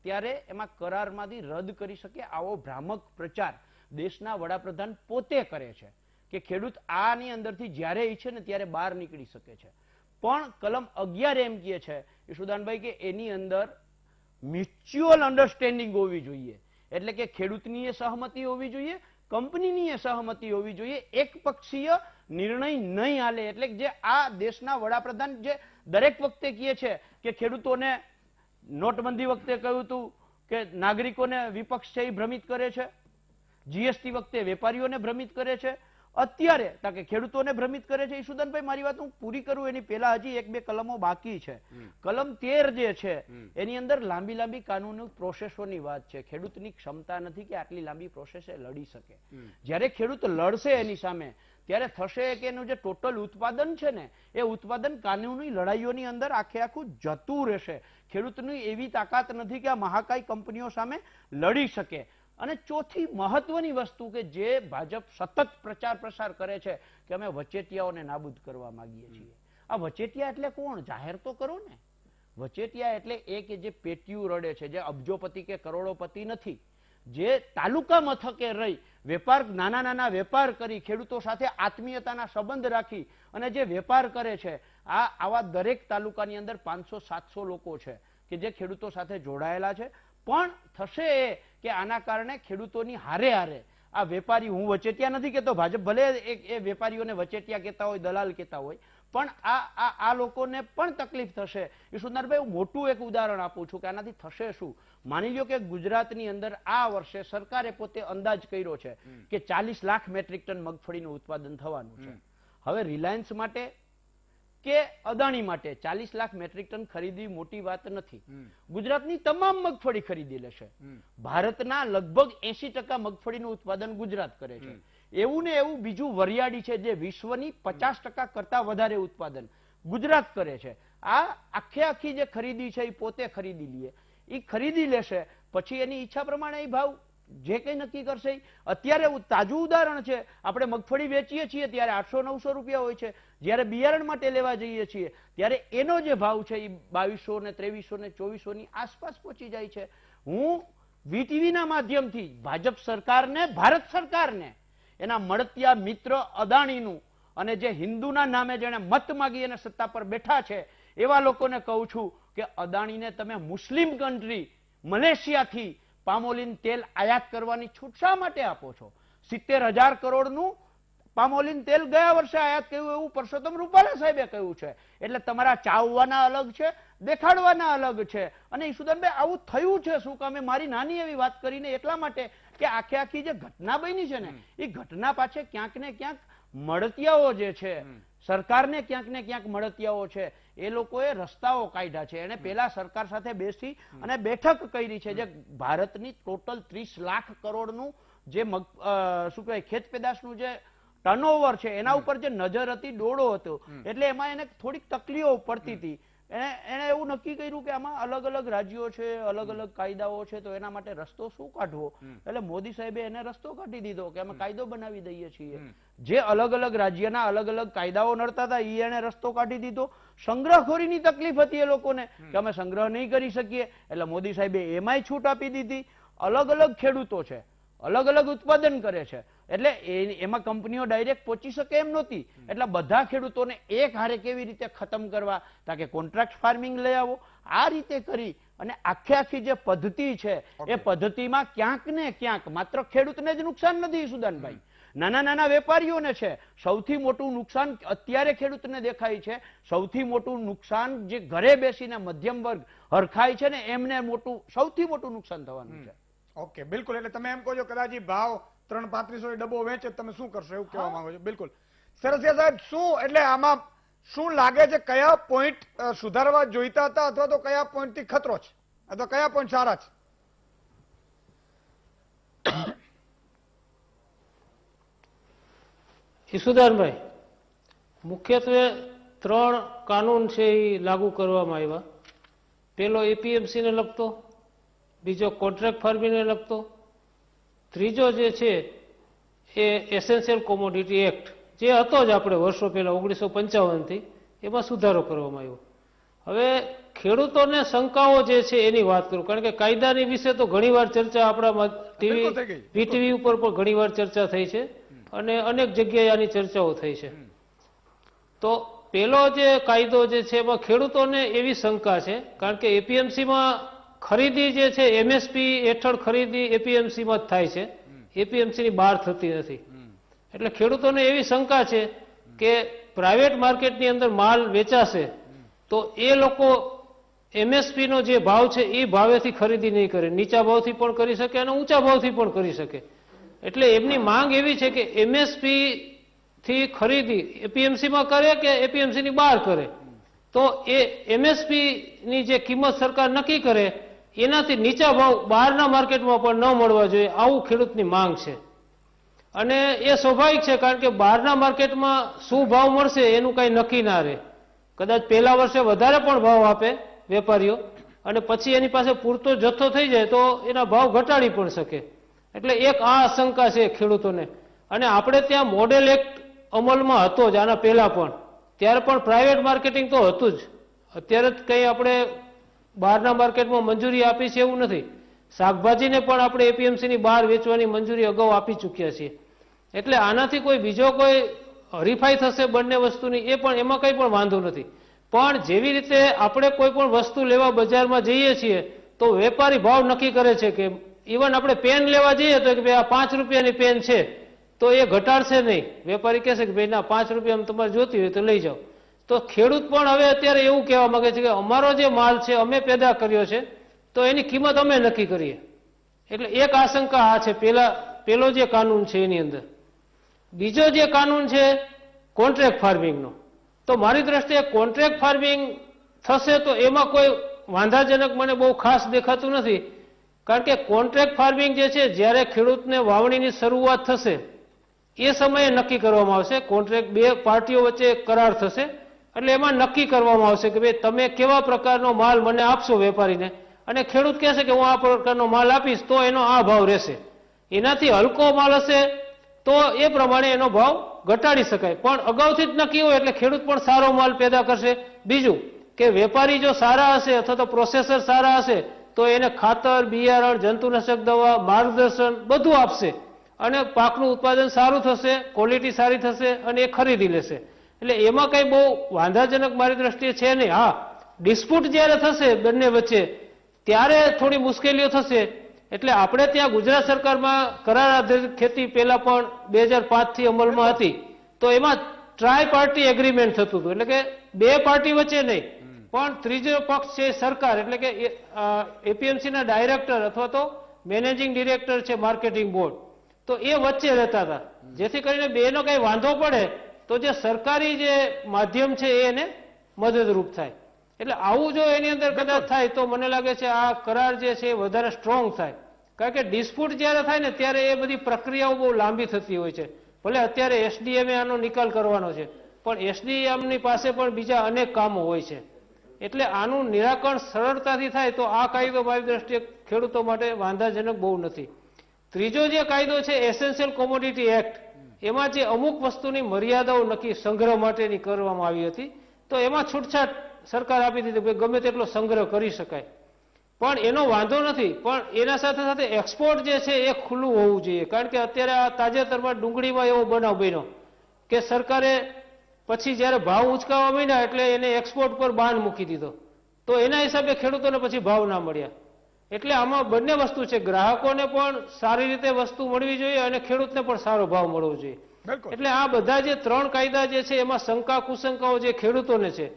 ત્યારે એમાં કરારમાંથી રદ કરી શકે. આવો ભ્રામક પ્રચાર દેશના વડાપ્રધાન પોતે કરે છે કે ખેડૂત આની અંદરથી જ્યારે ઈચ્છે ને ત્યારે બહાર નીકળી શકે છે. પણ કલમ 11 એમ કહે છે ઈશુદાનભાઈ કે એની અંદર મ્યુચ્યુઅલ અન્ડરસ્ટેન્ડિંગ હોવી જોઈએ. એટલે કે ખેડૂતની સહમતિ હોવી જોઈએ, કંપનીની સહમતિ હોવી જોઈએ, એક પક્ષીય નિર્ણય નહીં હાલે. એટલે જે આ દેશના વડાપ્રધાન જે દરેક વખતે કહે છે કે ખેડૂતોને નોટબંધી વખતે કહ્યું હતું કે નાગરિકોને વિપક્ષ છે એ ભ્રમિત કરે છે, જીએસટી વખતે વેપારીઓને ભ્રમિત કરે છે, અત્યારે તાકે ખેડૂતોને ભ્રમિત કરે છે. ઈશુદાનભાઈ, મારી વાત હું પૂરી કરું એની પહેલા હજી 1-2 કલમો બાકી છે. કલમ 13 જે છે એની અંદર લાંબી કાનૂની પ્રોસેસોની વાત છે. ખેડૂતની ક્ષમતા નથી કે આટલી લાંબી પ્રોસેસે લડી શકે. જ્યારે ખેડૂત લડશે એની સામે ત્યારે થશે કે એનું જે ટોટલ ઉત્પાદન છે ને એ ઉત્પાદન કાનૂની લડાઈઓની અંદર આખું જતું રહેશે. ખેડૂતની એવી તાકાત નથી કે આ મહાકાય કંપનીઓ સામે લડી શકે. અને ચોથી મહત્વની વસ્તુ કે જે ભાજપ સતત પ્રચાર પ્રસાર કરે છે કે અમે વચેટિયાઓને નાબૂદ કરવા માંગીએ છીએ. આ વચેટિયા એટલે કોણ? જાહેર તો કરો ને. વચેટિયા એટલે એ કે જે પેટીયું રડે છે, જે અબજોપતિ કે કરોડોપતિ નથી, જે તાલુકા મથકે રહી વેપાર, નાના વેપાર કરી ખેડૂતો સાથે આત્મીયતાના સંબંધ રાખી અને જે વેપાર કરે છે, આવા દરેક તાલુકાની અંદર 500-700 લોકો છે કે જે ખેડૂતો સાથે જોડાયેલા છે. પણ થશે એ કે આના કારણે ખેડૂતોની હારે આ વેપારી, હું વચેટિયા નથી કહેતો, ભાજપ ભલે એ વેપારીઓને વચેટિયા કહેતા હોય, દલાલ કહેતા હોય, પણ આ લોકોને પણ તકલીફ થશે. ઈશુદાનભાઈ, હું મોટું એક ઉદાહરણ આપું છું કે આનાથી થશે શું. માની લો કે ગુજરાતની અંદર આ વર્ષે સરકારે પોતે અંદાજ કર્યો છે કે 40 લાખ મેટ્રિક ટન મગફળીનું ઉત્પાદન થવાનું છે. હવે રિલાયન્સ માટે કે અદાણી માટે 40 લાખ મેટ્રિક ટન ખરીદવી મોટી વાત નથી. ગુજરાતની તમામ મગફળી ખરીદી લેશે. ભારતના લગભગ 80% મગફળીનું ઉત્પાદન ગુજરાત કરે છે. એવું ને એવું બીજું વરિયાળી છે જે વિશ્વની 50% કરતા વધારે ઉત્પાદન ગુજરાત કરે છે. આ આખી જે ખરીદી છે એ પોતે ખરીદી લે, એ ખરીદી લેશે, પછી એની ઈચ્છા પ્રમાણે એ ભાવ જે કંઈ નક્કી કરશે. અત્યારે તાજું ઉદાહરણ છે, આપણે મગફળી વેચીએ છીએ ત્યારે 800-900 રૂપિયા હોય છે, જ્યારે બિયારણ માટે લેવા જઈએ છીએ ત્યારે એનો જે ભાવ છે એ 2200 ને 2300 ને 2400 ની આસપાસ પહોંચી જાય છે. હું વીટીવીના માધ્યમથી ભાજપ સરકારને, ભારત સરકારને, એના મળતિયા મિત્ર અદાણીનું અને જે હિન્દુના નામે જેણે મત માગી અને સત્તા પર બેઠા છે એવા લોકોને કહું છું કે અદાણીને તમે મુસ્લિમ કન્ટ્રી મલેશિયાથી પામોલીન તેલ આયાત કરવાની છૂટ શા માટે આપો છો? 70,000 કરોડનું પામોલીન તેલ ગયા વર્ષે આયાત કર્યું એવું પરસોત્તમ રૂપાલા સાહેબે કહ્યું છે. એટલે તમારા ચાવવાના અલગ છે, દેખાડવાના અલગ છે. અને ઈસુદાનભાઈ આવું થયું છે શું કામે? મારી નાની એવી વાત કરીને એટલા માટે કે આખી જે ઘટના બની છે ને એ ઘટના પાછળ ક્યાંક ને ક્યાંક મળતિયાઓ જે છે, સરકારને ક્યાંક ને ક્યાંક મળતિયાઓ છે, એ લોકોએ રસ્તાઓ કાઢ્યા છે. એને પેલા સરકાર સાથે બેસી અને બેઠક કરી છે. જે ભારતની ટોટલ 30 લાખ કરોડનું જે શું કહેવાય ખેત પેદાશનું જે ટર્નઓવર છે એના ઉપર જે નજર હતી, ડોળો હતો, એટલે એમાં એને થોડીક તકલીફો પડતી હતી. એને એવું નક્કી કર્યું કે આમાં અલગ અલગ રાજ્યો છે, અલગ અલગ કાયદાઓ છે, તો એના માટે રસ્તો શું કાઢવો? એટલે મોદી સાહેબે એને રસ્તો કાઢી દીધો કે અમે કાયદો બનાવી દઈએ છીએ. જે અલગ અલગ રાજ્યના અલગ અલગ કાયદાઓ નડતા હતા એ એને રસ્તો કાઢી દીધો. સંગ્રહખોરીની તકલીફ હતી એ લોકોને કે અમે સંગ્રહ નહીં કરી શકીએ, એટલે મોદી સાહેબે એમાંય છૂટ આપી દીધી. અલગ અલગ ખેડૂતો છે, અલગ અલગ ઉત્પાદન કરે છે, એટલે એમાં કંપનીઓ ડાયરેક્ટ પહોંચી શકે એમ નહોતી. એટલે બધા ખેડૂતોને એક હારે કેવી રીતે ખતમ કરવા, તાકે કોન્ટ્રાક્ટ ફાર્મિંગ લઈ આવો. આ રીતે કરી અને આખી જે પદ્ધતિ છે એ પદ્ધતિમાં ક્યાંક ને ક્યાંક માત્ર ખેડૂતને જ નુકસાન નથી સુદાનભાઈ, નાના વેપારીઓને છે. સૌથી મોટું નુકસાન અત્યારે ખેડૂતને દેખાય છે. સૌથી મોટું નુકસાન જે ઘરે બેસીને મધ્યમ વર્ગ હરખાય છે ને એમને સૌથી મોટું નુકસાન થવાનું છે. ઓકે, બિલકુલ. એટલે તમે એમ કહો છો કદાચ ભાવ 3,3500 ડબ્બો વેચે, તમે શું કરશો એવું કહેવા માંગો છો? બિલકુલ. સરસિયા સાહેબ, શું એટલે આમાં શું લાગે છે, કયા પોઈન્ટ સુધારવા જોઈતા હતા, અથવા તો કયા પોઈન્ટ થી ખતરો છે, અથવા કયા પોઈન્ટ સારા છે? ઈસુદાનભાઈ, મુખ્યત્વે 3 કાનૂન છે એ લાગુ કરવામાં આવ્યા. પેલો એપીએમસી ને લગતો, બીજો કોન્ટ્રાક્ટ ફાર્મિંગને લગતો, ત્રીજો જે છે એ એસેન્શિયલ કોમોડિટી એક્ટ જે હતો જ આપણે વર્ષો પહેલા 1955થી, એમાં સુધારો કરવામાં આવ્યો. હવે ખેડૂતોને શંકાઓ જે છે એની વાત કરું, કારણ કે કાયદાની વિશે તો ઘણીવાર ચર્ચા આપણા વીટીવી ઉપર પણ ઘણીવાર ચર્ચા થઈ છે અને અનેક જગ્યાએ આની ચર્ચાઓ થઈ છે. તો પેલો જે કાયદો જે છે એમાં ખેડૂતોને એવી શંકા છે, કારણ કે એપીએમસીમાં ખરીદી જે છે એમએસપી હેઠળ ખરીદી એપીએમસીમાં જ થાય છે, એપીએમસીની બહાર થતી નથી. એટલે ખેડૂતોને એવી શંકા છે કે પ્રાઇવેટ માર્કેટની અંદર માલ વેચાશે તો એ લોકો એમએસપી નો જે ભાવ છે એ ભાવેથી ખરીદી નહીં કરે, નીચા ભાવથી પણ કરી શકે અને ઊંચા ભાવથી પણ કરી શકે. એટલે એમની માંગ એવી છે કે એમએસપી થી ખરીદી એપીએમસીમાં કરે કે એપીએમસીની બહાર કરે, તો એ એમએસપી ની જે કિંમત સરકાર નક્કી કરે એનાથી નીચા ભાવ બહારના માર્કેટમાં પણ ન મળવા જોઈએ, આવું ખેડૂતની માંગ છે. અને એ સ્વાભાવિક છે, કારણ કે બહારના માર્કેટમાં શું ભાવ મળશે એનું કઈ નક્કી ના રહે. કદાચ પહેલા વર્ષે વધારે પણ ભાવ આપે વેપારીઓ અને પછી એની પાસે પૂરતો જથ્થો થઈ જાય તો એના ભાવ ઘટાડી પણ શકે. એટલે એક આ આશંકા છે ખેડૂતોને. અને આપણે ત્યાં મોડેલ એક્ટ અમલમાં હતો જ આના પહેલા પણ, ત્યારે પણ પ્રાઇવેટ માર્કેટિંગ તો હતું જ. અત્યારે જ કંઈ આપણે બહારના માર્કેટમાં મંજૂરી આપી છે એવું નથી. શાકભાજીને પણ આપણે એપીએમસીની બહાર વેચવાની મંજૂરી અગાઉ આપી ચૂક્યા છીએ. એટલે આનાથી કોઈ બીજો કોઈ હરીફાઈ થશે બંને વસ્તુની એ પણ એમાં કંઈ પણ વાંધો નથી. પણ જેવી રીતે આપણે કોઈ પણ વસ્તુ લેવા બજારમાં જઈએ છીએ તો વેપારી ભાવ નક્કી કરે છે કે ઇવન આપણે પેન લેવા જઈએ તો કે ભાઈ આ 5 રૂપિયાની પેન છે તો એ ઘટાડશે નહીં. વેપારી કહેશે કે ભાઈ ના 5 રૂપિયામાં તમારે જોતી હોય તો લઈ જાઓ. તો ખેડૂત પણ હવે અત્યારે એવું કહેવા માંગે છે કે અમારો જે માલ છે અમે પેદા કર્યો છે તો એની કિંમત અમે નક્કી કરીએ. એટલે એક આશંકા આ છે પેલો જે કાનૂન છે એની અંદર. બીજો જે કાનૂન છે કોન્ટ્રાક્ટ ફાર્મિંગનો, તો મારી દ્રષ્ટિએ કોન્ટ્રાક્ટ ફાર્મિંગ થશે તો એમાં કોઈ વાંધાજનક મને બહુ ખાસ દેખાતું નથી. કારણ કે કોન્ટ્રાક્ટ ફાર્મિંગ જે છે, જ્યારે ખેડૂતને વાવણીની શરૂઆત થશે એ સમયે નક્કી કરવામાં આવશે. કોન્ટ્રાક્ટ બે પાર્ટીઓ વચ્ચે કરાર થશે એટલે એમાં નક્કી કરવામાં આવશે કે ભાઈ તમે કેવા પ્રકારનો માલ મને આપશો વેપારીને, અને ખેડૂત કહેશે કે હું આ પ્રકારનો માલ આપીશ તો એનો આ ભાવ રહેશે. એનાથી હલકો માલ હશે તો એ પ્રમાણે એનો ભાવ ઘટાડી શકાય, પણ અગાઉથી જ નક્કી હોય એટલે ખેડૂત પણ સારો માલ પેદા કરશે. બીજું કે વેપારી જો સારા હશે અથવા તો પ્રોસેસર સારા હશે તો એને ખાતર, બિયારણ, જંતુનાશક દવા, માર્ગદર્શન બધું આપશે અને પાકનું ઉત્પાદન સારું થશે, ક્વોલિટી સારી થશે અને એ ખરીદી લેશે. એટલે એમાં કઈ બહુ વાંધાજનક મારી દ્રષ્ટિએ છે નહીં. હા, ડિસ્પ્યુટ જ્યારે થશે બંને વચ્ચે ત્યારે થોડી મુશ્કેલીઓ થશે. એટલે આપણે ત્યાં ગુજરાત સરકારમાં કરાર આધારિત ખેતી પહેલા પણ 2005 થી અમલમાં હતી, તો એમાં ટ્રાય પાર્ટી એગ્રીમેન્ટ થતું હતું. એટલે કે બે પાર્ટી વચ્ચે નહીં, પણ ત્રીજો પક્ષ છે સરકાર, એટલે કે એપીએમસી ના ડાયરેક્ટર અથવા તો મેનેજિંગ ડિરેક્ટર છે માર્કેટિંગ બોર્ડ, તો એ વચ્ચે રહેતા હતા, જેથી કરીને બેનો કઈ વાંધો પડે તો જે સરકારી જે માધ્યમ છે એને મદદરૂપ થાય. એટલે આવું જો એની અંદર કદાચ થાય તો મને લાગે છે આ કરાર જે છે એ વધારે સ્ટ્રોંગ થાય. કારણ કે ડિસ્પ્યુટ જ્યારે થાય ને ત્યારે એ બધી પ્રક્રિયાઓ બહુ લાંબી થતી હોય છે. ભલે અત્યારે એસડીએમ આનો નિકાલ કરવાનો છે, પણ એસડીએમ ની પાસે પણ બીજા અનેક કામો હોય છે. એટલે આનું નિરાકરણ સરળતાથી થાય તો આ કાયદો મારી દ્રષ્ટિએ ખેડૂતો માટે વાંધાજનક બહુ નથી. ત્રીજો જે કાયદો છે એસેન્શિયલ કોમોડિટી એક્ટ, એમાં જે અમુક વસ્તુની મર્યાદાઓ નક્કી સંગ્રહ માટેની કરવામાં આવી હતી, તો એમાં છૂટછાટ સરકાર આપી દીધી કે ગમે તેટલો સંગ્રહ કરી શકાય, પણ એનો વાંધો નથી. પણ એના સાથે સાથે એક્સપોર્ટ જે છે એ ખુલ્લું હોવું જોઈએ. કારણ કે અત્યારે આ તાજેતરમાં ડુંગળીમાં એવો બનાવ બન્યો કે સરકારે પછી જ્યારે ભાવ ઉંચકાવા માંડ્યા એટલે એને એક્સપોર્ટ પર બાન મૂકી દીધો, તો એના હિસાબે ખેડૂતોને પછી ભાવ ના મળ્યા. એટલે આમાં બંને વસ્તુ છે, ગ્રાહકોને પણ સારી રીતે વસ્તુ મળવી જોઈએ અને ખેડૂતને પણ સારો ભાવ મળવો જોઈએ. એટલે આ બધા જે ત્રણ કાયદા જે છે એમાં શંકા કુશંકાઓ જે ખેડૂતોને છે,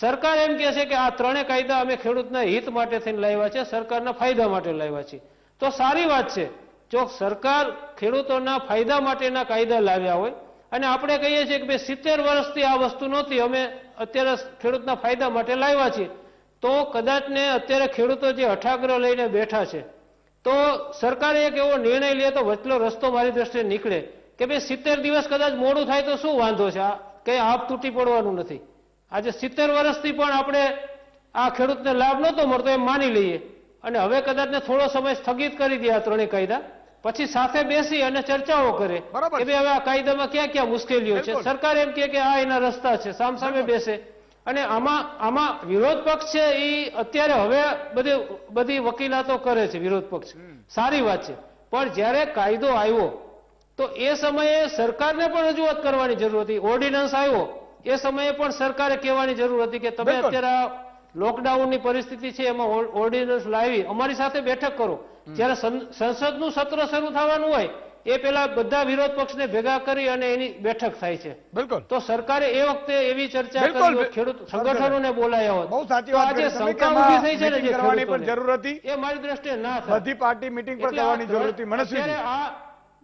સરકાર એમ કહે છે કે આ ત્રણેય કાયદા અમે ખેડૂતના હિત માટે થઈને લાવ્યા છે, સરકારના ફાયદા માટે લાવ્યા છે. તો સારી વાત છે, જો સરકાર ખેડૂતોના ફાયદા માટેના કાયદા લાવ્યા હોય અને આપણે કહીએ છીએ કે ભાઈ 70 વર્ષથી આ વસ્તુ નહોતી, અમે અત્યારે ખેડૂતના ફાયદા માટે લાવ્યા છીએ, તો કદાચ ને અત્યારે ખેડૂતો જે હઠાગ્રહ લઈને બેઠા છે, તો સરકારે એક એવો નિર્ણય લે તો વચલો રસ્તો મારી દ્રષ્ટિએ નીકળે કે ભાઈ 70 દિવસ કદાચ મોડું થાય તો શું વાંધો છે, આ કઈ આપ તૂટી પડવાનું નથી. આજે 70 વર્ષથી પણ આપણે આ ખેડૂતને લાભ નહોતો મળતો એમ માની લઈએ અને હવે કદાચ ને થોડો સમય સ્થગિત કરી દે આ ત્રણેય કાયદા, પછી સાથે બેસી અને ચર્ચાઓ કરે કે ભાઈ હવે આ કાયદામાં ક્યાં ક્યાં મુશ્કેલીઓ છે. સરકાર એમ કહે કે આ એના રસ્તા છે, સામસામે બેસે. અને આમાં વિરોધ પક્ષ છે એ અત્યારે હવે બધી વકીલાતો કરે છે વિરોધ પક્ષ, સારી વાત છે. પણ જ્યારે કાયદો આવ્યો તો એ સમયે સરકારને પણ રજૂઆત કરવાની જરૂર હતી. ઓર્ડિનન્સ આવ્યો એ સમયે પણ સરકારે કહેવાની જરૂર હતી કે તમે અત્યારે આ લોકડાઉનની પરિસ્થિતિ છે એમાં ઓર્ડિનન્સ લાવી અમારી સાથે બેઠક કરો. જ્યારે સંસદનું સત્ર શરૂ થવાનું હોય એ પેલા બધા વિરોધ પક્ષને ભેગા કરી અને એની બેઠક થાય છે. બિલકુલ. તો સરકારે એ વખતે એવી ચર્ચા કરી હોય, ખેડૂત સંગઠનોને બોલાયા હોય. બહુ સાચી તો વાત આજે કરી તમે કે શંકા આમાં ઊભી થઈ છે ને meeting જે કરવાની પણ ખેડૂતોને, જરૂર હતી, એ મારી દ્રષ્ટિએ ના થાય. બધી પાર્ટી મીટિંગ પણ એટલે આ કરવાની જરૂર હતી. મનસ્વીજી, અત્યારે આ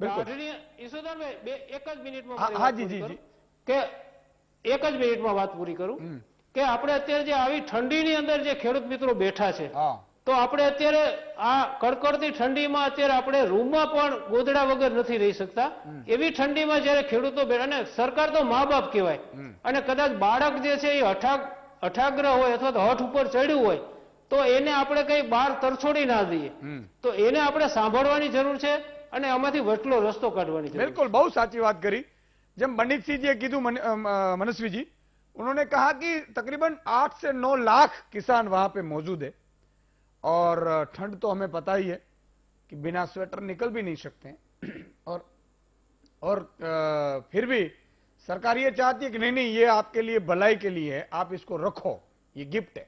બિલકુલ. આદરણીય ઈશુદાનભાઈ, એક જ મિનિટમાં હા, મારી હા, વાત જી, પૂરી જી, કરું. કે એક જ મિનિટમાં વાત પૂરી કરું કે આપણે અત્યારે જે આવી ઠંડીની અંદર જે ખેડૂત મિત્રો બેઠા છે, હા, તો આપણે અત્યારે આ કડકડતી ઠંડીમાં અત્યારે આપણે રૂમમાં પણ ગોદડા વગર નથી રહી શકતા. એવી ઠંડીમાં જયારે ખેડૂતો બેઠા, અને સરકાર તો મા બાપ કહેવાય, અને કદાચ બાળક જે છે એ અઠાગ્રહ હોય અથવા તો હઠ ઉપર ચડ્યું હોય તો એને આપણે કઈ બહાર તરછોડી ના દઈએ, તો એને આપણે સાંભળવાની જરૂર છે અને આમાંથી વટલો રસ્તો કાઢવાની જરૂર છે. बिल्कुल, बहुत साची बात करी. जब मनीष सिंह जी कीधु मनस्वी जी, उन्होंने कहा कि तकरीबन 8 से 9 लाख किसान वहां पे मौजूद है और ठंड तो हमें पता ही है कि बिना स्वेटर निकल भी नहीं सकते हैं और फिर भी सरकार ये चाहती है कि नहीं नहीं ये आपके लिए भलाई के लिए है, आप इसको रखो, ये गिफ्ट है.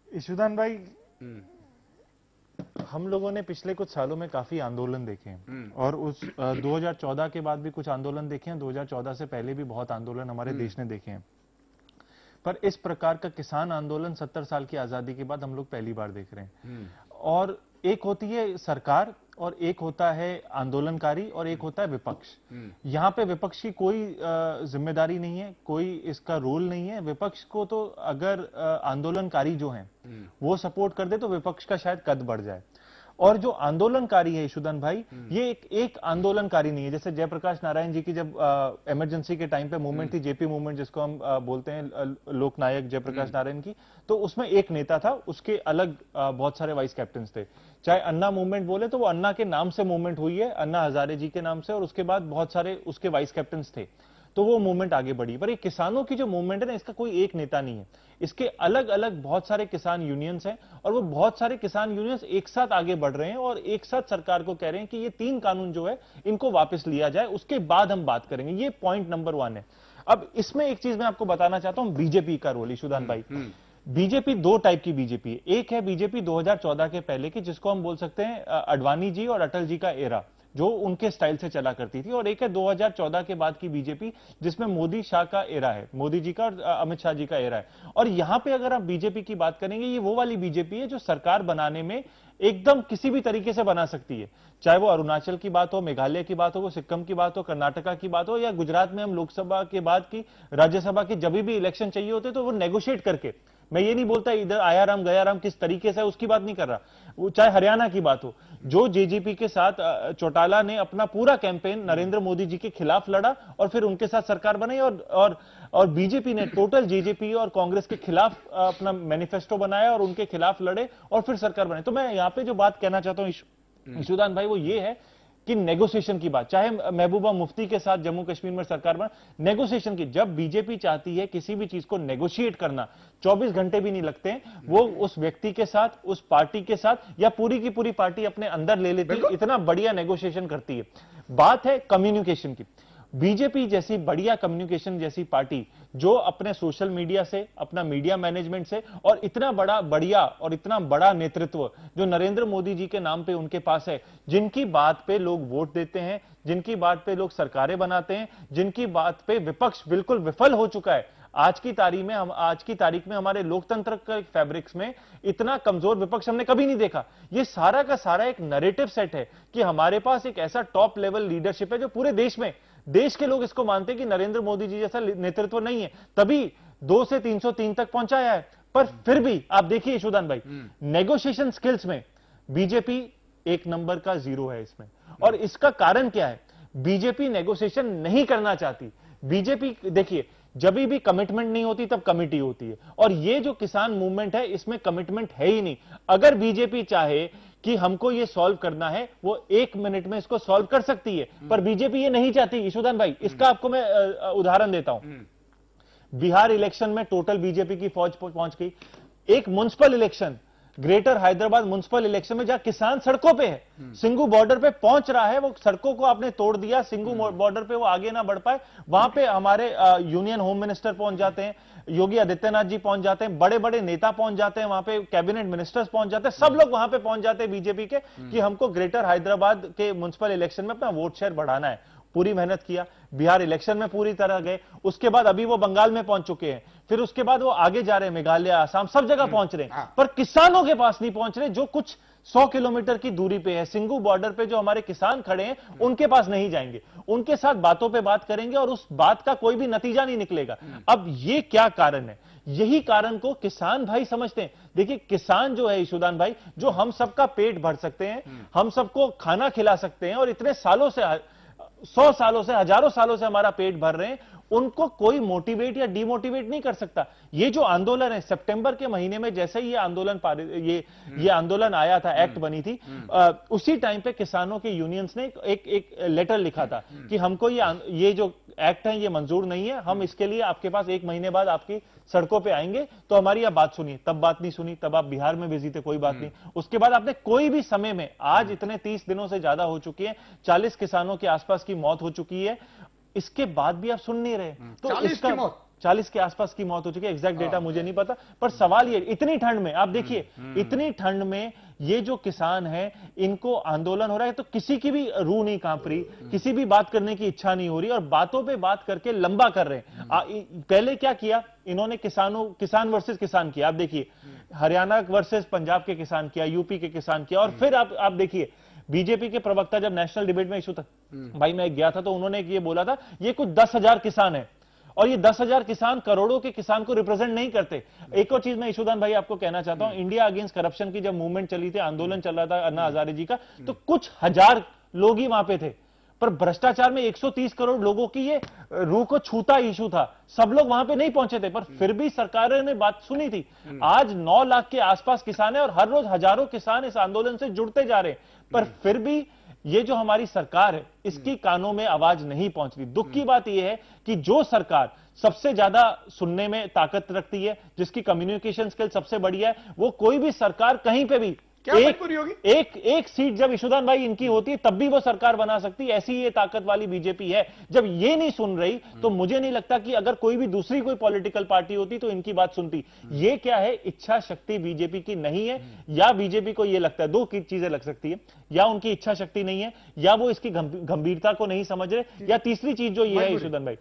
ईशुदान भाई, हम लोगों ने पिछले कुछ सालों में काफी आंदोलन देखे हैं और उस 2014 के बाद भी कुछ आंदोलन देखे हैं, 2014 से पहले भी बहुत आंदोलन हमारे देश ने देखे हैं, पर इस प्रकार का किसान आंदोलन 70 साल की आजादी के बाद हम लोग पहली बार देख रहे हैं. और एक होती है सरकार और एक होता है आंदोलनकारी और एक होता है विपक्ष। यहाँ पे विपक्ष की कोई जिम्मेदारी नहीं है, कोई इसका रोल नहीं है। विपक्ष को तो अगर आंदोलनकारी जो हैं वो सपोर्ट कर दे तो विपक्ष का शायद कद बढ़ जाए। और जो आंदोलनकारी है ईशुदान भाई, ये एक आंदोलनकारी नहीं है। जैसे जयप्रकाश नारायण जी की जब इमरजेंसी के टाइम पे मूवमेंट थी, जेपी मूवमेंट जिसको हम बोलते हैं, लोकनायक जयप्रकाश नारायण की, तो उसमें एक नेता था, उसके अलग बहुत सारे वाइस कैप्टन थे। चाहे अन्ना मूवमेंट बोले तो वो अन्ना के नाम से मूवमेंट हुई है, अन्ना हजारे जी के नाम से, और उसके बाद बहुत सारे उसके वाइस कैप्टन थे, तो वो मूवमेंट आगे बढ़ी। पर ये किसानों की जो मूवमेंट है ना, इसका कोई एक नेता नहीं है, इसके अलग अलग बहुत सारे किसान यूनियंस हैं, और वो बहुत सारे किसान यूनियंस एक साथ आगे बढ़ रहे हैं और एक साथ सरकार को कह रहे हैं कि ये 3 कानून जो है इनको वापस लिया जाए, उसके बाद हम बात करेंगे। ये पॉइंट नंबर 1 है। अब इसमें एक चीज मैं आपको बताना चाहता हूं, बीजेपी का रोल ईशुदान भाई। बीजेपी 2 टाइप की बीजेपी है। एक है बीजेपी 2014 के पहले की, जिसको हम बोल सकते हैं अडवाणी जी और अटल जी का एरा, जो उनके स्टाइल से चला करती थी। और एक है 2014 के बाद की बीजेपी, जिसमें मोदी शाह का एरा है, मोदी जी का और अमित शाह जी का एरा है। और यहां पे अगर आप बीजेपी की बात करेंगे, ये वो वाली बीजेपी है जो सरकार बनाने में एकदम किसी भी तरीके से बना सकती है, चाहे वो अरुणाचल की बात हो, मेघालय की बात हो, वो सिक्किम की बात हो, कर्नाटका की बात हो, या गुजरात में हम लोकसभा के बाद की, राज्यसभा की जब भी इलेक्शन चाहिए होते तो वो नेगोशिएट करके, मैं ये नहीं बोलता इधर आया राम गया राम किस तरीके से, उसकी बात नहीं कर रहा, वो चाहे हरियाणा की बात हो, जो जेजेपी के साथ चौटाला ने अपना पूरा कैंपेन नरेंद्र मोदी जी के खिलाफ लड़ा और फिर उनके साथ सरकार बनाई, और बीजेपी ने टोटल जेजेपी और कांग्रेस के खिलाफ अपना मैनिफेस्टो बनाया और उनके खिलाफ लड़े और फिर सरकार बनाई। तो मैं यहां पे जो बात कहना चाहता हूं ईशुदान भाई, वो ये है कि नेगोशिएशन की बात, चाहे महबूबा मुफ्ती के साथ जम्मू कश्मीर में सरकार बना, नेगोशिएशन की, जब बीजेपी चाहती है किसी भी चीज को नेगोशिएट करना, 24 घंटे भी नहीं लगते हैं, वो उस व्यक्ति के साथ, उस पार्टी के साथ, या पूरी की पूरी पार्टी अपने अंदर ले लेती है, इतना बढ़िया नेगोशिएशन करती है। बात है कम्युनिकेशन की। बीजेपी जैसी बढ़िया कम्युनिकेशन जैसी पार्टी, जो अपने सोशल मीडिया से, अपना मीडिया मैनेजमेंट से, और इतना बड़ा बढ़िया और इतना बड़ा नेतृत्व जो नरेंद्र मोदी जी के नाम पे उनके पास है, जिनकी बात पे लोग वोट देते हैं, जिनकी बात पे लोग सरकारें बनाते हैं, जिनकी बात पे विपक्ष बिल्कुल विफल हो चुका है। आज की तारीख में हमारे लोकतंत्र के फैब्रिक्स में इतना कमजोर विपक्ष हमने कभी नहीं देखा। ये सारा का सारा एक नैरेटिव सेट है कि हमारे पास एक ऐसा टॉप लेवल लीडरशिप है जो पूरे देश के लोग इसको मानते हैं कि नरेंद्र मोदी जी जैसा नेतृत्व नहीं है, तभी 2 से 303 तक पहुंचाया है। पर फिर भी आप देखिए ईशुदान भाई, नेगोशिएशन स्किल्स में बीजेपी 1 नंबर का 0 है इसमें। और इसका कारण क्या है? बीजेपी नेगोशिएशन नहीं करना चाहती। बीजेपी देखिए, जब भी कमिटमेंट नहीं होती तब कमिटी होती है, और ये जो किसान मूवमेंट है इसमें कमिटमेंट है ही नहीं। अगर बीजेपी चाहे कि हमको ये सॉल्व करना है, वो 1 मिनट में इसको सॉल्व कर सकती है, पर बीजेपी ये नहीं चाहती ईशुदान भाई। इसका आपको मैं उदाहरण देता हूं। बिहार इलेक्शन में टोटल बीजेपी की फौज पहुंच गई। एक municipal election, greater Hyderabad municipal election में, जहां किसान सड़कों पे है, सिंगू बॉर्डर पे पहुंच रहा है, वो सड़कों को आपने तोड़ दिया, सिंगू बॉर्डर पे वो आगे ना बढ़ पाए, वहां पे हमारे यूनियन होम मिनिस्टर पहुंच जाते हैं, योगी आदित्यनाथ जी पहुंच जाते हैं, बड़े बड़े नेता पहुंच जाते हैं, वहां पे कैबिनेट मिनिस्टर्स पहुंच जाते हैं, सब लोग वहां पे पहुंच जाते हैं बीजेपी के, कि हमको ग्रेटर हैदराबाद के म्युनिसिपल इलेक्शन में अपना वोट शेयर बढ़ाना है। पूरी मेहनत किया, बिहार इलेक्शन में पूरी तरह गए, उसके बाद अभी वो बंगाल में पहुंच चुके हैं, फिर उसके बाद वो आगे जा रहे हैं, मेघालय, आसाम, सब जगह पहुंच रहे हैं, पर किसानों के पास नहीं पहुंच रहे, जो कुछ 100 किलोमीटर की दूरी पे है, सिंगू बॉर्डर पे जो हमारे किसान खड़े हैं, उनके पास नहीं जाएंगे, उनके साथ बातों पे बात करेंगे और उस बात का कोई भी नतीजा नहीं निकलेगा। अब ये क्या कारण है? यही कारण को किसान भाई समझते हैं। देखिए, किसान जो है ईशुदान भाई, जो हम सबका पेट भर सकते हैं, हम सबको खाना खिला सकते हैं, और इतने सालों से, 100 सालों से, हजारों सालों से हमारा पेट भर रहे हैं, उनको कोई मोटिवेट या डिमोटिवेट नहीं कर सकता। ये जो आंदोलन है, सितंबर के महीने में जैसे ही ये आंदोलन ये आंदोलन आया था, एक्ट बनी थी, उसी टाइम पे किसानों के यूनियंस ने एक लेटर लिखा था कि हमको ये जो एक्ट है ये मंजूर नहीं है, हम इसके लिए आपके पास 1 महीने बाद आपकी सड़कों पे आएंगे, तो हमारी आप बात सुनिए। तब बात नहीं सुनी, तब आप बिहार में बिजी थे, कोई बात नहीं। उसके बाद आपने कोई भी समय में, आज इतने 30 दिनों से ज्यादा हो चुकी है, 40 किसानों के आसपास की मौत हो चुकी है, इसके बाद भी आप सुन नहीं रहे। तो 40 के आसपास की मौत हो चुकी है, एग्जैक्ट डेटा मुझे नहीं पता, पर सवाल ये, इतनी ठंड में आप देखिए, इतनी ठंड में ये जो किसान है, इनको आंदोलन हो रहा है, तो किसी की भी रूह नहीं कांप रही, किसी भी बात करने की इच्छा नहीं हो रही, और बातों पे बात करके लंबा कर रहे हैं। पहले क्या किया इन्होंने? किसान वर्सेस किसान किया। आप देखिए, हरियाणा वर्सेस पंजाब के किसान किया, यूपी के किसान किया, और फिर आप देखिए बीजेपी के प्रवक्ता जब नेशनल डिबेट में इशू था, भाई मैं गया था तो उन्होंने ये बोला था ये कुछ 10,000 किसान है, और ये 10,000 किसान करोड़ों के किसान को रिप्रेजेंट नहीं करते। एक और चीज मैं ईशुदान भाई आपको कहना चाहता हूं, इंडिया अगेंस्ट करप्शन की जब मूवमेंट चली थी, आंदोलन चल रहा था अन्ना हजारे जी का, तो कुछ हजार लोग ही वहां पे थे, पर भ्रष्टाचार में 130 करोड़ लोगों की ये रूह को छूता इशू था, सब लोग वहां पे नहीं पहुंचे थे, पर फिर भी सरकार ने बात सुनी थी। आज 9 लाख के आसपास किसान है और हर रोज हजारों किसान इस आंदोलन से जुड़ते जा रहे हैं, पर फिर भी ये जो हमारी सरकार है इसकी कानों में आवाज नहीं पहुंच रही। दुख की बात यह है कि जो सरकार सबसे ज्यादा सुनने में ताकत रखती है, जिसकी कम्युनिकेशन स्किल सबसे बढ़िया है, वो कोई भी सरकार कहीं पे भी क्या मजबूरी होगी? एक सीट जब ईशुदान भाई इनकी होती है तब भी वो सरकार बना सकती है, ऐसी ये ताकत वाली बीजेपी है। जब ये नहीं सुन रही तो मुझे नहीं लगता कि अगर कोई भी दूसरी कोई पॉलिटिकल पार्टी होती तो इनकी बात सुनती। ये क्या है, इच्छा शक्ति बीजेपी की नहीं है, या बीजेपी को ये लगता है, दो चीजें लग सकती है, या उनकी इच्छा शक्ति नहीं है, या वो इसकी गंभीरता को नहीं समझ रहे, या तीसरी चीज जो ये है ईशुदान भाई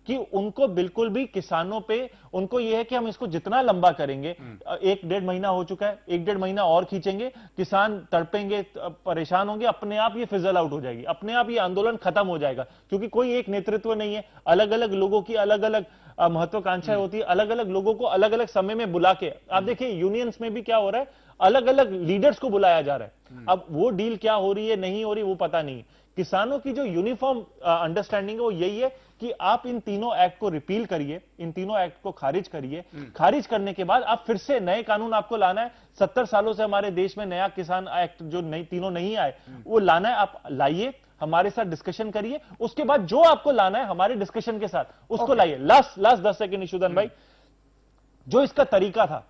कि उनको बिल्कुल भी किसानों पे उनको यह है कि हम इसको जितना लंबा करेंगे, 1-1.5 महीना हो चुका है, 1-1.5 महीना और खींचेंगे, किसान तड़पेंगे, परेशान होंगे, अपने आप ये फिजल आउट हो जाएगी, अपने आप ये आंदोलन खत्म हो जाएगा, क्योंकि कोई एक नेतृत्व नहीं है, अलग अलग लोगों की अलग अलग महत्वाकांक्षाएं होती है, अलग अलग लोगों को अलग अलग समय में बुला के, आप देखिए यूनियंस में भी क्या हो रहा है, अलग अलग लीडर्स को बुलाया जा रहा है। अब वो डील क्या हो रही है नहीं हो रही वो पता नहीं। किसानों की जो यूनिफॉर्म अंडरस्टैंडिंग है वो यही है कि आप इन तीनों एक्ट को रिपील करिए, इन तीनों एक्ट को खारिज करिए, खारिज करने के बाद आप फिर से नए कानून आपको लाना है। 70 सालों से हमारे देश में नया किसान एक्ट जो तीनों नहीं आए वो लाना है, आप लाइए, हमारे साथ डिस्कशन करिए, उसके बाद जो आपको लाना है हमारे डिस्कशन के साथ उसको लाइए। लास्ट 10 सेकंड ईशुदान भाई, जो इसका तरीका था,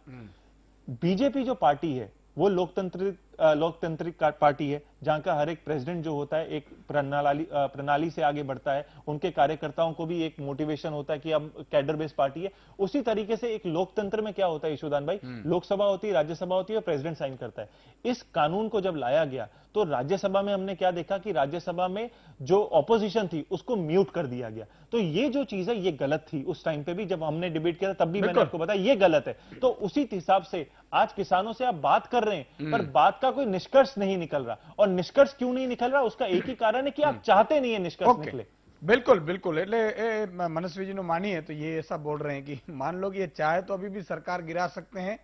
बीजेपी जो पार्टी है वो लोकतांत्रिक पार्टी है, जहां का हर एक प्रेसिडेंट जो होता है एक प्रणाली से आगे बढ़ता है, उनके कार्यकर्ताओं को भी एक मोटिवेशन होता है कि अब कैडर बेस्ड पार्टी है। उसी तरीके से एक लोकतंत्र में क्या होता है ईशुदान भाई, लोकसभा होती है, राज्यसभा होती है और प्रेसिडेंट साइन करता है। इस कानून को जब लाया गया तो राज्यसभा में हमने क्या देखा कि राज्यसभा में जो ऑपोजिशन थी उसको म्यूट कर दिया गया। तो ये जो चीज है ये गलत थी, उस टाइम पे भी जब हमने डिबेट किया था तब भी मैंने आपको बताया ये गलत है। तो उसी हिसाब से आज किसानों से आप बात कर रहे हैं पर बात का कोई निष्कर्ष नहीं निकल रहा, और निष्कर्ष क्यों नहीं निकल रहा उसका एक ही कारण है कि आप चाहते नहीं है निष्कर्ष निकले। बिल्कुल बिल्कुल, એટલે मनस्वीजी मानिए तो ये ऐसा बोल रहे हैं कि मान लो कि ये चाहे तो अभी भी सरकार गिरा सकते हैं